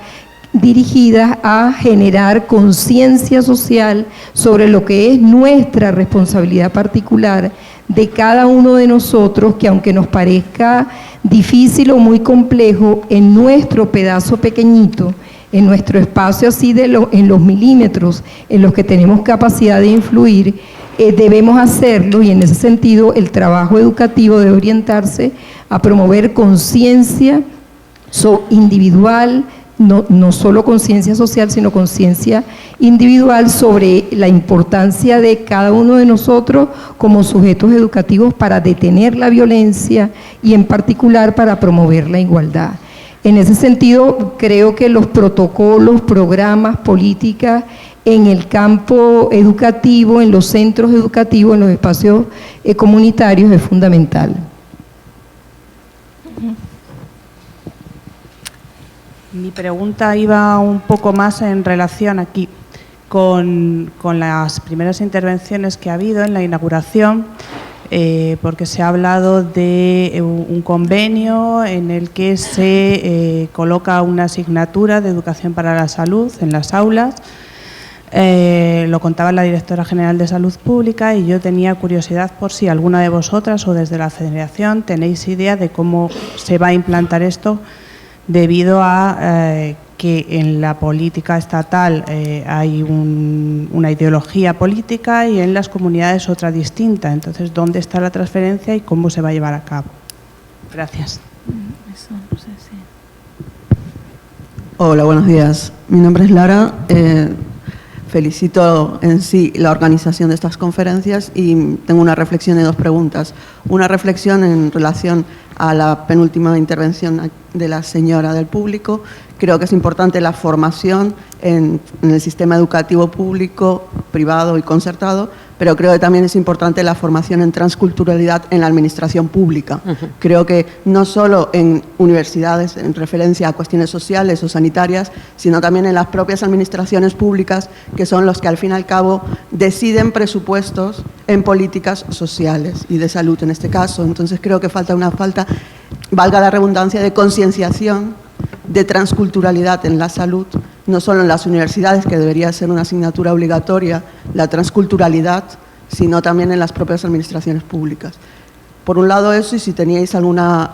dirigidas a generar conciencia social sobre lo que es nuestra responsabilidad particular de cada uno de nosotros, que aunque nos parezca difícil o muy complejo, en nuestro pedazo pequeñito, en nuestro espacio así en los milímetros en los que tenemos capacidad de influir, debemos hacerlo, y en ese sentido el trabajo educativo debe orientarse a promover conciencia individual, no solo conciencia social, sino conciencia individual sobre la importancia de cada uno de nosotros como sujetos educativos para detener la violencia y en particular para promover la igualdad. En ese sentido, creo que los protocolos, programas, políticas en el campo educativo, en los centros educativos, en los espacios comunitarios es fundamental. Mi pregunta iba un poco más en relación aquí con las primeras intervenciones que ha habido en la inauguración, porque se ha hablado de un convenio en el que se coloca una asignatura de educación para la salud en las aulas. Lo contaba la directora general de Salud Pública y yo tenía curiosidad por si alguna de vosotras o desde la Federación tenéis idea de cómo se va a implantar esto, debido a que en la política estatal hay una ideología política y en las comunidades otra distinta. Entonces, ¿dónde está la transferencia y cómo se va a llevar a cabo? Gracias. Hola, buenos días. Mi nombre es Lara. Felicito en sí la organización de estas conferencias y tengo una reflexión y dos preguntas. Una reflexión en relación a la penúltima intervención de la señora del público. Creo que es importante la formación en el sistema educativo público, privado y concertado, pero creo que también es importante la formación en transculturalidad en la administración pública. Creo que no solo en universidades en referencia a cuestiones sociales o sanitarias, sino también en las propias administraciones públicas, que son los que al fin y al cabo deciden presupuestos en políticas sociales y de salud en este caso. Entonces creo que falta valga la redundancia, de concienciación, de transculturalidad en la salud, no solo en las universidades, que debería ser una asignatura obligatoria, la transculturalidad, sino también en las propias administraciones públicas. Por un lado eso, y si teníais alguna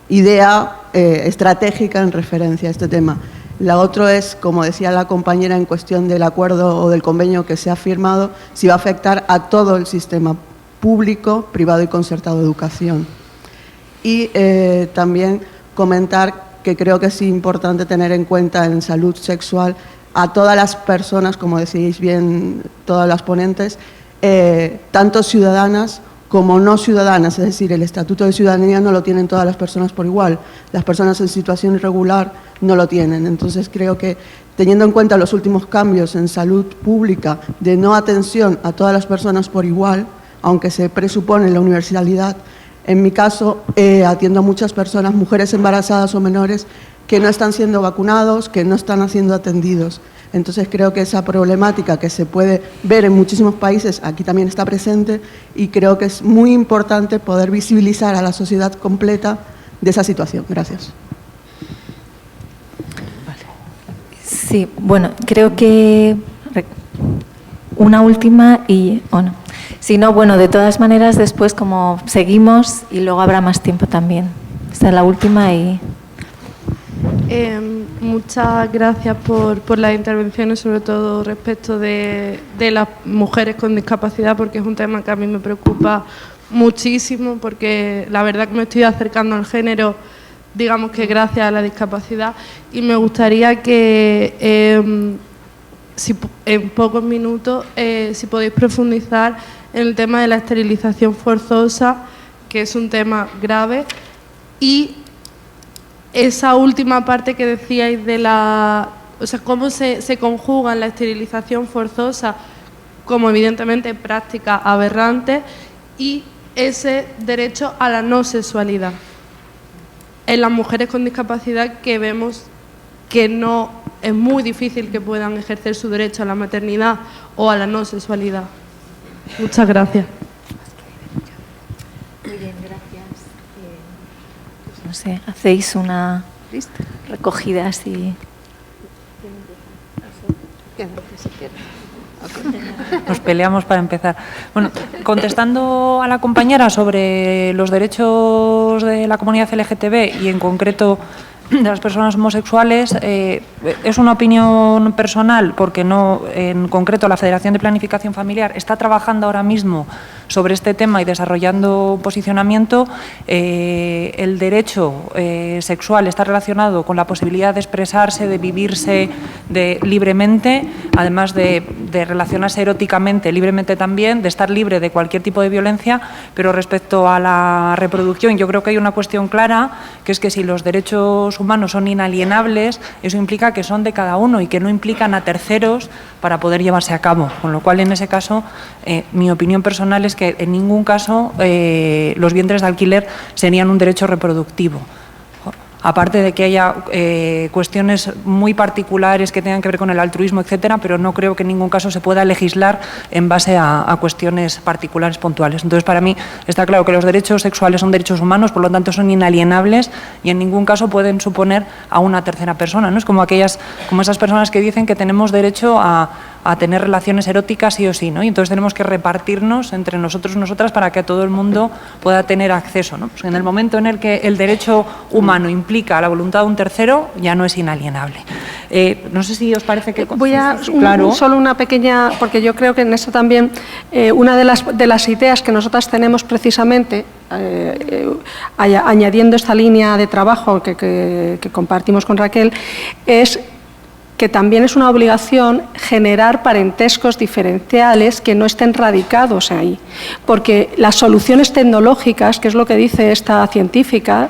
idea estratégica en referencia a este tema. La otra es, como decía la compañera, en cuestión del acuerdo o del convenio que se ha firmado, si va a afectar a todo el sistema público, privado y concertado de educación. Y también comentar que creo que es importante tener en cuenta en salud sexual a todas las personas, como decíais bien todas las ponentes, tanto ciudadanas como no ciudadanas, es decir, el estatuto de ciudadanía no lo tienen todas las personas por igual, las personas en situación irregular no lo tienen. Entonces creo que teniendo en cuenta los últimos cambios en salud pública de no atención a todas las personas por igual, aunque se presupone la universalidad, en mi caso atiendo a muchas personas, mujeres embarazadas o menores, que no están siendo vacunados, que no están siendo atendidos. Entonces creo que esa problemática que se puede ver en muchísimos países, aquí también está presente, y creo que es muy importante poder visibilizar a la sociedad completa de esa situación. Gracias. Sí, bueno, creo que una última y... Si no, bueno, de todas maneras, después como seguimos y luego habrá más tiempo también. Esta es la última y... Muchas gracias por las intervenciones, sobre todo respecto de las mujeres con discapacidad, porque es un tema que a mí me preocupa muchísimo, porque la verdad que me estoy acercando al género, digamos que gracias a la discapacidad, y me gustaría que si, en pocos minutos si podéis profundizar en el tema de la esterilización forzosa, que es un tema grave, y esa última parte que decíais de la... O sea, cómo se conjuga la esterilización forzosa como evidentemente práctica aberrante y ese derecho a la no sexualidad en las mujeres con discapacidad, que vemos que no es muy difícil que puedan ejercer su derecho a la maternidad o a la no sexualidad. Muchas gracias. Muy bien, gracias. No sé, hacéis una recogida así. Nos peleamos para empezar. Bueno, contestando a la compañera sobre los derechos de la comunidad LGTB y en concreto de las personas homosexuales, es una opinión personal, porque no, en concreto la Federación de Planificación Familiar está trabajando ahora mismo sobre este tema y desarrollando un posicionamiento. El derecho sexual está relacionado con la posibilidad de expresarse, de vivirse libremente, además de relacionarse eróticamente, libremente también, de estar libre de cualquier tipo de violencia, pero respecto a la reproducción yo creo que hay una cuestión clara, que es que si los derechos humanos son inalienables, eso implica que son de cada uno y que no implican a terceros para poder llevarse a cabo, con lo cual en ese caso mi opinión personal es que en ningún caso los vientres de alquiler serían un derecho reproductivo. Aparte de que haya cuestiones muy particulares que tengan que ver con el altruismo, etcétera, pero no creo que en ningún caso se pueda legislar en base a cuestiones particulares puntuales. Entonces, para mí está claro que los derechos sexuales son derechos humanos, por lo tanto son inalienables y en ningún caso pueden suponer a una tercera persona, ¿no? Es como esas personas que dicen que tenemos derecho a tener relaciones eróticas sí o sí, ¿no? Y entonces tenemos que repartirnos entre nosotros y nosotras para que todo el mundo pueda tener acceso, ¿no? Pues en el momento en el que el derecho humano implica la voluntad de un tercero, ya no es inalienable. No sé si os parece que... Voy a claro. Solo una pequeña, porque yo creo que en esto también una de las ideas que nosotras tenemos precisamente, añadiendo esta línea de trabajo que compartimos con Raquel, es que también es una obligación generar parentescos diferenciales que no estén radicados ahí, porque las soluciones tecnológicas, que es lo que dice esta científica,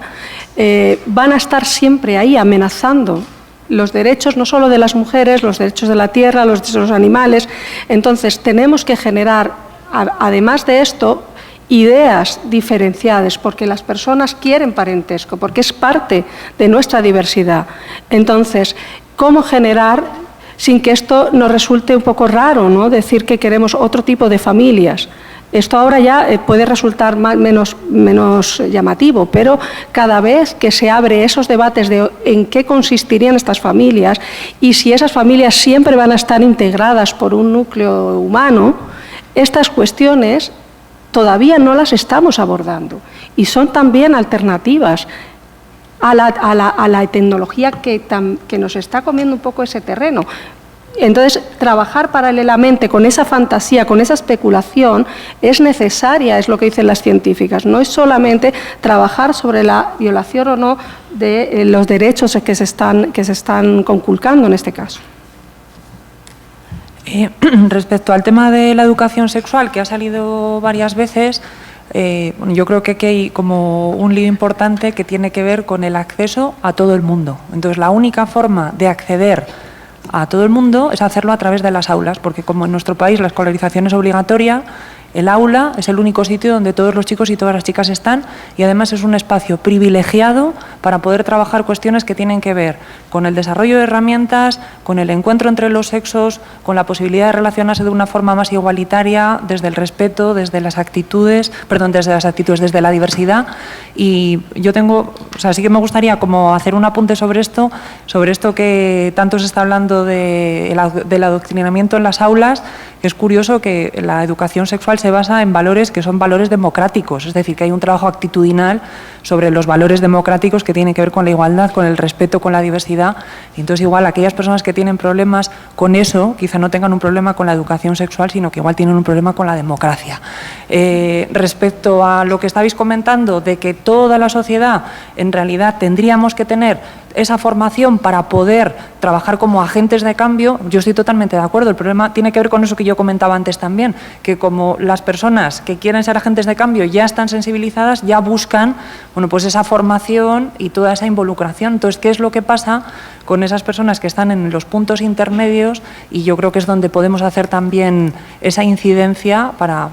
van a estar siempre ahí amenazando los derechos no solo de las mujeres, los derechos de la tierra, los derechos de los animales. Entonces tenemos que generar, además de esto, ideas diferenciadas, porque las personas quieren parentesco, porque es parte de nuestra diversidad. Entonces, ¿cómo generar, sin que esto nos resulte un poco raro, ¿no? Decir que queremos otro tipo de familias? Esto ahora ya puede resultar menos llamativo, pero cada vez que se abre esos debates de en qué consistirían estas familias y si esas familias siempre van a estar integradas por un núcleo humano, estas cuestiones todavía no las estamos abordando y son también alternativas a la tecnología que nos está comiendo un poco ese terreno. Entonces, trabajar paralelamente con esa fantasía, con esa especulación, es necesaria, es lo que dicen las científicas. No es solamente trabajar sobre la violación o no de los derechos que se están conculcando en este caso. Respecto al tema de la educación sexual, que ha salido varias veces, yo creo que aquí hay como un lío importante que tiene que ver con el acceso a todo el mundo. Entonces, la única forma de acceder a todo el mundo es hacerlo a través de las aulas, porque como en nuestro país la escolarización es obligatoria, el aula es el único sitio donde todos los chicos y todas las chicas están y además es un espacio privilegiado para poder trabajar cuestiones que tienen que ver con el desarrollo de herramientas, con el encuentro entre los sexos, con la posibilidad de relacionarse de una forma más igualitaria, desde el respeto, desde las actitudes, desde la diversidad. Y yo sí que me gustaría como hacer un apunte sobre esto que tanto se está hablando del adoctrinamiento en las aulas. Es curioso que la educación sexual se basa en valores que son valores democráticos, es decir, que hay un trabajo actitudinal sobre los valores democráticos que tienen que ver con la igualdad, con el respeto, con la diversidad. Y entonces igual aquellas personas que tienen problemas con eso, quizá no tengan un problema con la educación sexual, sino que igual tienen un problema con la democracia. Respecto a lo que estabais comentando de que toda la sociedad en realidad tendríamos que tener esa formación para poder trabajar como agentes de cambio, yo estoy totalmente de acuerdo. El problema tiene que ver con eso que yo comentaba antes también, que como las personas que quieren ser agentes de cambio ya están sensibilizadas, ya buscan pues esa formación y toda esa involucración. Entonces, ¿qué es lo que pasa con esas personas que están en los puntos intermedios? Y yo creo que es donde podemos hacer también esa incidencia para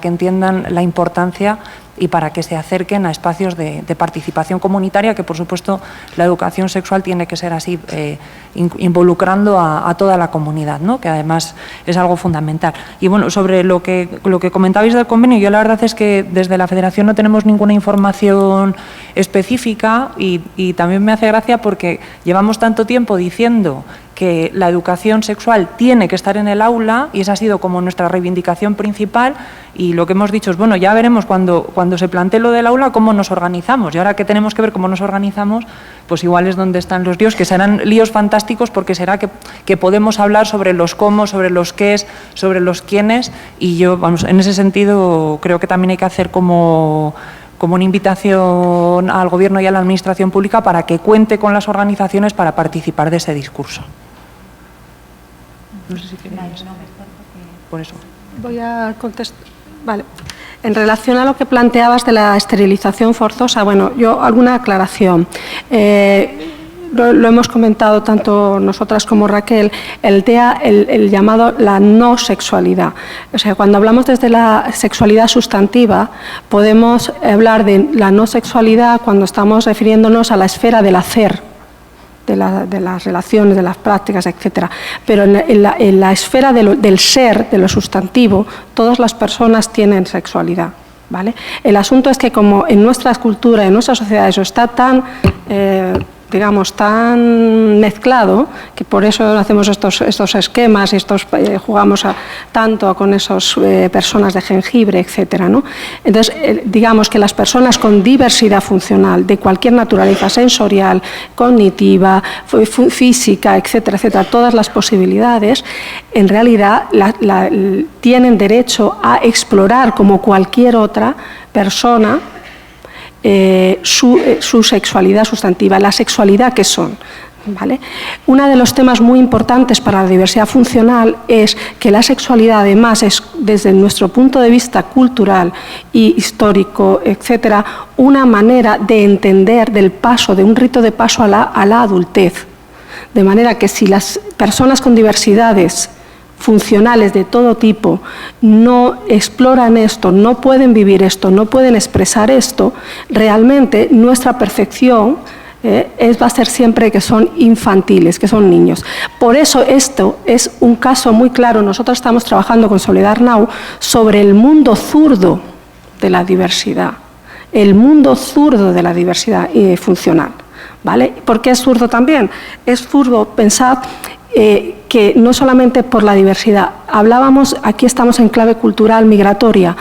que entiendan la importancia y para que se acerquen a espacios de participación comunitaria, que por supuesto la educación sexual tiene que ser así, involucrando a toda la comunidad, ¿no? Que además es algo fundamental. Y bueno, sobre lo que comentabais del convenio, yo la verdad es que desde la Federación no tenemos ninguna información específica y también me hace gracia porque llevamos tanto tiempo diciendo que la educación sexual tiene que estar en el aula y esa ha sido como nuestra reivindicación principal, y lo que hemos dicho es, bueno, ya veremos cuando se plantee lo del aula cómo nos organizamos, y ahora que tenemos que ver cómo nos organizamos, pues igual es donde están los líos, que serán líos fantásticos porque será que podemos hablar sobre los cómo, sobre los qués, sobre los quiénes, y yo, en ese sentido creo que también hay que hacer como una invitación al Gobierno y a la Administración Pública para que cuente con las organizaciones para participar de ese discurso. No sé si queréis. Por eso. Voy a contestar. Vale. En relación a lo que planteabas de la esterilización forzosa, yo alguna aclaración. Lo hemos comentado tanto nosotras como Raquel, el llamado la no sexualidad. O sea, cuando hablamos desde la sexualidad sustantiva, podemos hablar de la no sexualidad cuando estamos refiriéndonos a la esfera del hacer, de las relaciones, de las prácticas, etcétera. Pero en la esfera del ser, de lo sustantivo, todas las personas tienen sexualidad, ¿vale? El asunto es que como en nuestra cultura, en nuestra sociedad, eso está tan tan mezclado, que por eso hacemos estos esquemas y jugamos tanto con esas personas de jengibre, etcétera, ¿no? Entonces, digamos que las personas con diversidad funcional de cualquier naturaleza, sensorial, cognitiva, física, etcétera, etcétera, todas las posibilidades, en realidad tienen derecho a explorar como cualquier otra persona su sexualidad sustantiva, la sexualidad que son, ¿vale? Uno de los temas muy importantes para la diversidad funcional es que la sexualidad, además, es, desde nuestro punto de vista cultural y histórico, etcétera, una manera de entender de un rito de paso a la adultez. De manera que si las personas con diversidades funcionales de todo tipo no exploran esto, no pueden vivir esto, no pueden expresar esto, realmente nuestra percepción va a ser siempre que son infantiles, que son niños. Por eso esto es un caso muy claro. Nosotros estamos trabajando con Soledad Arnau sobre el mundo zurdo de la diversidad, el mundo zurdo de la diversidad funcional, ¿vale? ¿Por qué es zurdo también? Es zurdo, pensad, que no solamente por la diversidad, aquí estamos en clave cultural migratoria,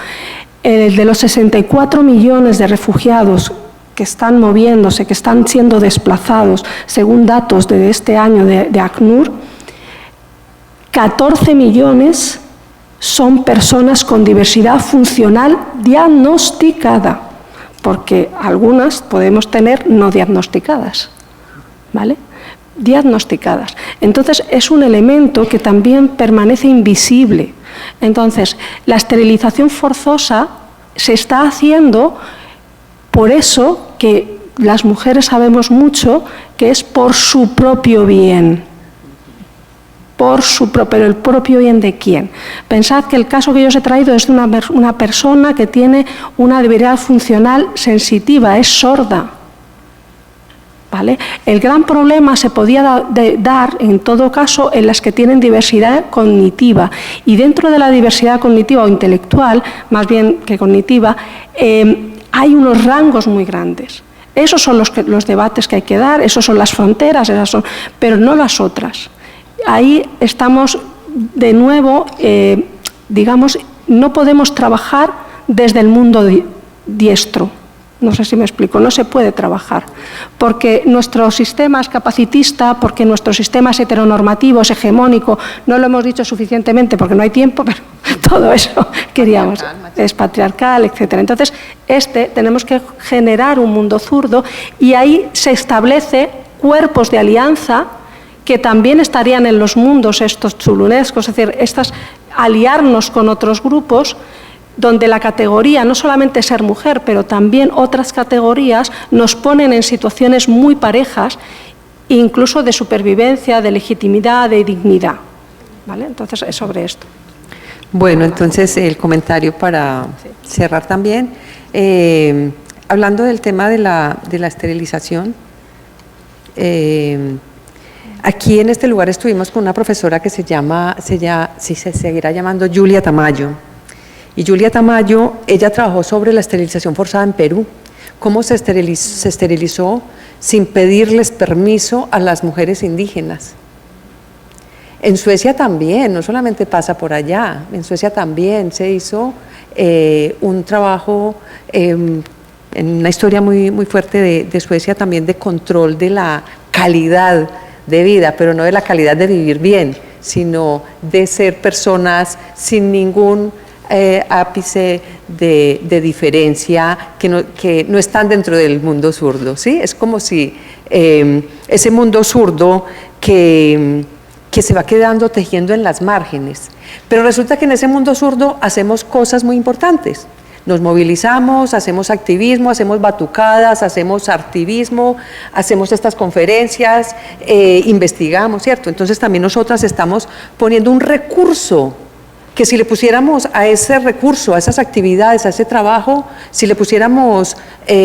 de los 64 millones de refugiados que están moviéndose, que están siendo desplazados, según datos de este año de ACNUR, 14 millones son personas con diversidad funcional diagnosticada, porque algunas podemos tener no diagnosticadas, ¿vale? Diagnosticadas. Entonces, es un elemento que también permanece invisible. Entonces, la esterilización forzosa se está haciendo, por eso que las mujeres sabemos mucho que es por su propio bien. Pero el propio bien de quién. Pensad que el caso que yo os he traído es de una persona que tiene una debilidad funcional sensitiva, es sorda. ¿vale? El gran problema se podía dar, en todo caso, en las que tienen diversidad cognitiva. Y dentro de la diversidad cognitiva o intelectual, más bien que cognitiva, hay unos rangos muy grandes. Esos son los debates que hay que dar, esos son las fronteras, pero no las otras. Ahí estamos de nuevo, digamos, no podemos trabajar desde el mundo diestro. No sé si me explico, no se puede trabajar, porque nuestro sistema es capacitista, porque nuestro sistema es heteronormativo, es hegemónico, no lo hemos dicho suficientemente porque no hay tiempo, pero todo eso queríamos, es patriarcal, etc. Entonces, tenemos que generar un mundo zurdo y ahí se establece cuerpos de alianza que también estarían en los mundos estos chulunescos, es decir, aliarnos con otros grupos donde la categoría, no solamente ser mujer, pero también otras categorías, nos ponen en situaciones muy parejas, incluso de supervivencia, de legitimidad, de dignidad. ¿Vale? Entonces, es sobre esto. Bueno, entonces el comentario para cerrar también. Hablando del tema de la esterilización, aquí en este lugar estuvimos con una profesora que se seguirá llamando Julia Tamayo. Y Julia Tamayo, ella trabajó sobre la esterilización forzada en Perú, cómo se esterilizó sin pedirles permiso a las mujeres indígenas. En Suecia también, no solamente pasa por allá, en Suecia también se hizo un trabajo, en una historia muy, muy fuerte de Suecia también de control de la calidad de vida, pero no de la calidad de vivir bien, sino de ser personas sin ningún ápice de diferencia, que no están dentro del mundo zurdo, ¿sí? Es como si ese mundo zurdo que se va quedando tejiendo en las márgenes, pero resulta que en ese mundo zurdo hacemos cosas muy importantes. Nos movilizamos, hacemos activismo, hacemos batucadas, hacemos artivismo, hacemos estas conferencias, investigamos, ¿cierto? Entonces también nosotras estamos poniendo un recurso que si le pusiéramos a ese recurso, a esas actividades, a ese trabajo, si le pusiéramos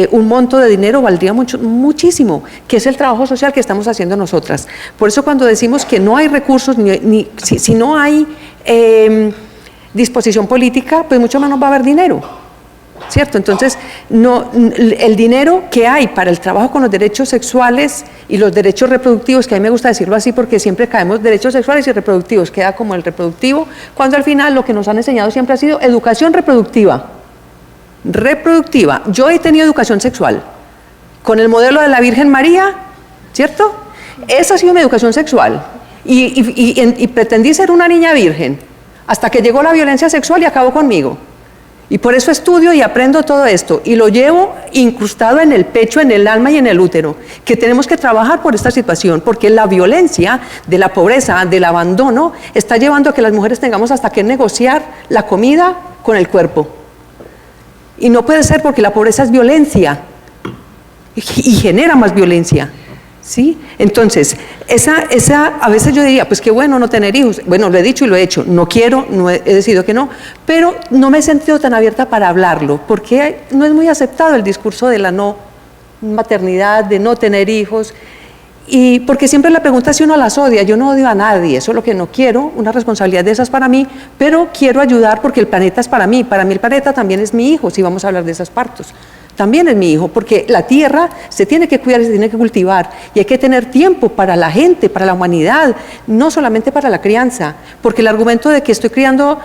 un monto de dinero, valdría muchísimo, que es el trabajo social que estamos haciendo nosotras. Por eso cuando decimos que no hay recursos, si no hay disposición política, pues mucho menos va a haber dinero, ¿cierto? Entonces, el dinero que hay para el trabajo con los derechos sexuales y los derechos reproductivos, que a mí me gusta decirlo así porque siempre caemos derechos sexuales y reproductivos, queda como el reproductivo, cuando al final lo que nos han enseñado siempre ha sido educación reproductiva. Yo he tenido educación sexual con el modelo de la Virgen María, ¿cierto? Esa ha sido mi educación sexual y pretendí ser una niña virgen hasta que llegó la violencia sexual y acabó conmigo. Y por eso estudio y aprendo todo esto y lo llevo incrustado en el pecho, en el alma y en el útero, que tenemos que trabajar por esta situación, porque la violencia de la pobreza, del abandono, está llevando a que las mujeres tengamos hasta que negociar la comida con el cuerpo. Y no puede ser porque la pobreza es violencia y genera más violencia. ¿Sí? Entonces, a veces yo diría, pues qué bueno no tener hijos. Bueno, lo he dicho y lo he hecho. No quiero, he decidido que no, pero no me he sentido tan abierta para hablarlo, porque no es muy aceptado el discurso de la no maternidad, de no tener hijos, y porque siempre la pregunta es si uno las odia. Yo no odio a nadie, eso es lo que no quiero, una responsabilidad de esas para mí, pero quiero ayudar porque el planeta es para mí el planeta también es mi hijo, si vamos a hablar de esos partos. También es mi hijo, porque la tierra se tiene que cuidar y se tiene que cultivar, y hay que tener tiempo para la gente, para la humanidad, no solamente para la crianza, porque el argumento de que estoy cuidando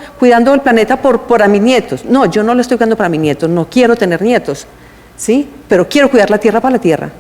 el planeta por mis nietos, no, yo no lo estoy cuidando para mis nietos, no quiero tener nietos, ¿sí? Pero quiero cuidar la tierra para la tierra.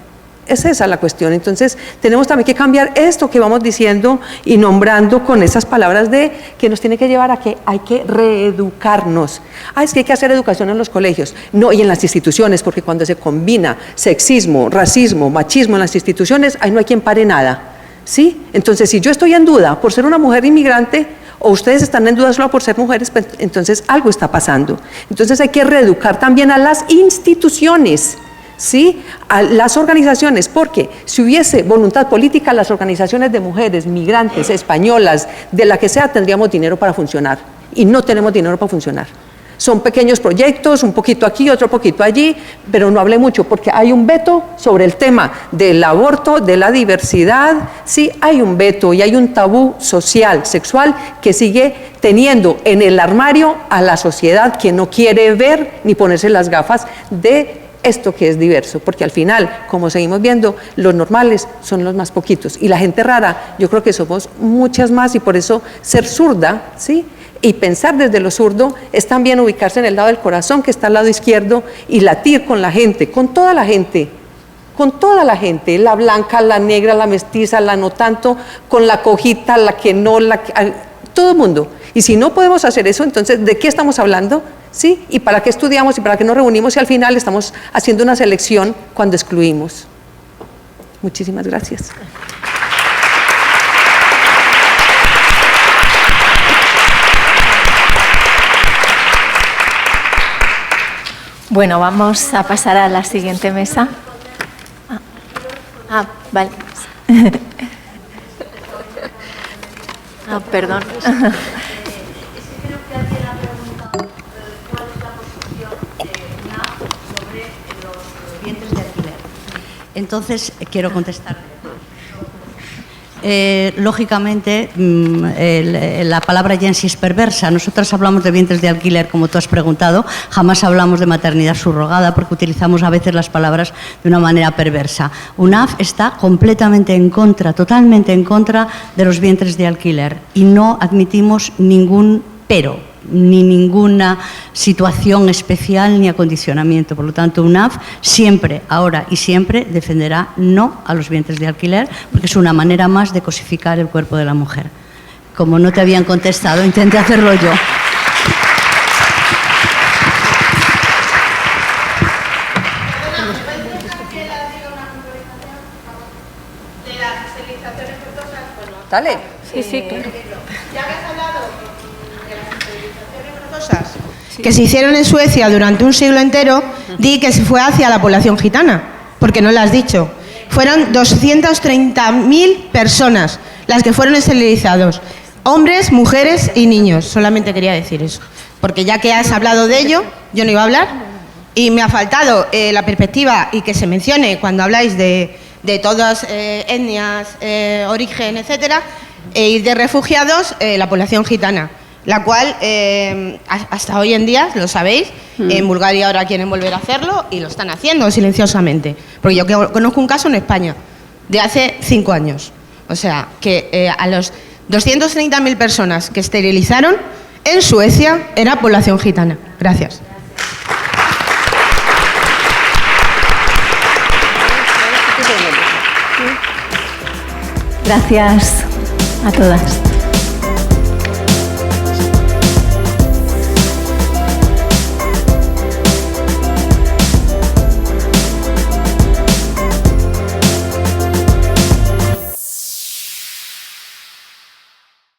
Es esa la cuestión. Entonces tenemos también que cambiar esto que vamos diciendo y nombrando con esas palabras que nos tiene que llevar a que hay que reeducarnos. Es que hay que hacer educación en los colegios, no, y en las instituciones, porque cuando se combina sexismo, racismo, machismo en las instituciones, ahí no hay quien pare nada, ¿sí? Entonces, si yo estoy en duda por ser una mujer inmigrante, o ustedes están en duda solo por ser mujeres, pues entonces algo está pasando. Entonces hay que reeducar también a las instituciones, ¿sí? A las organizaciones, porque si hubiese voluntad política, las organizaciones de mujeres, migrantes, españolas, de la que sea, tendríamos dinero para funcionar, y no tenemos dinero para funcionar. Son pequeños proyectos, un poquito aquí, otro poquito allí, pero no hable mucho, porque hay un veto sobre el tema del aborto, de la diversidad. Sí, hay un veto y hay un tabú social, sexual, que sigue teniendo en el armario a la sociedad que no quiere ver ni ponerse las gafas de esto que es diverso, porque al final, como seguimos viendo, los normales son los más poquitos y la gente rara, yo creo que somos muchas más, y por eso ser zurda, ¿sí?, y pensar desde lo zurdo es también ubicarse en el lado del corazón, que está al lado izquierdo, y latir con la gente, con toda la gente, la blanca, la negra, la mestiza, la no tanto, con la cojita, la que no, todo el mundo. Y si no podemos hacer eso, entonces, ¿de qué estamos hablando? ¿Sí? ¿Y para qué estudiamos y para qué nos reunimos si al final estamos haciendo una selección cuando excluimos? Muchísimas gracias. Bueno, vamos a pasar a la siguiente mesa. Vale. Perdón. Entonces, quiero contestar. Lógicamente, la palabra ya en sí es perversa. Nosotras hablamos de vientres de alquiler, como tú has preguntado, jamás hablamos de maternidad subrogada porque utilizamos a veces las palabras de una manera perversa. UNAF está completamente en contra, totalmente en contra de los vientres de alquiler y no admitimos ningún pero, ni ninguna situación especial ni acondicionamiento. Por lo tanto, UNAF siempre, ahora y siempre, defenderá no a los vientres de alquiler, porque es una manera más de cosificar el cuerpo de la mujer. Como no te habían contestado, intenté hacerlo yo. Dale. Sí, claro. Que se hicieron en Suecia durante un siglo entero, di que se fue hacia la población gitana, porque no lo has dicho. Fueron 230.000 personas las que fueron esterilizados, hombres, mujeres y niños. Solamente quería decir eso, porque ya que has hablado de ello, yo no iba a hablar, y me ha faltado la perspectiva y que se mencione cuando habláis de todas etnias, origen, etcétera, y de refugiados, la población gitana, la cual hasta hoy en día, lo sabéis, en Bulgaria ahora quieren volver a hacerlo y lo están haciendo silenciosamente. Porque yo conozco un caso en España de hace 5 años. O sea, que a los 230.000 personas que esterilizaron en Suecia era población gitana. Gracias. Gracias a todas.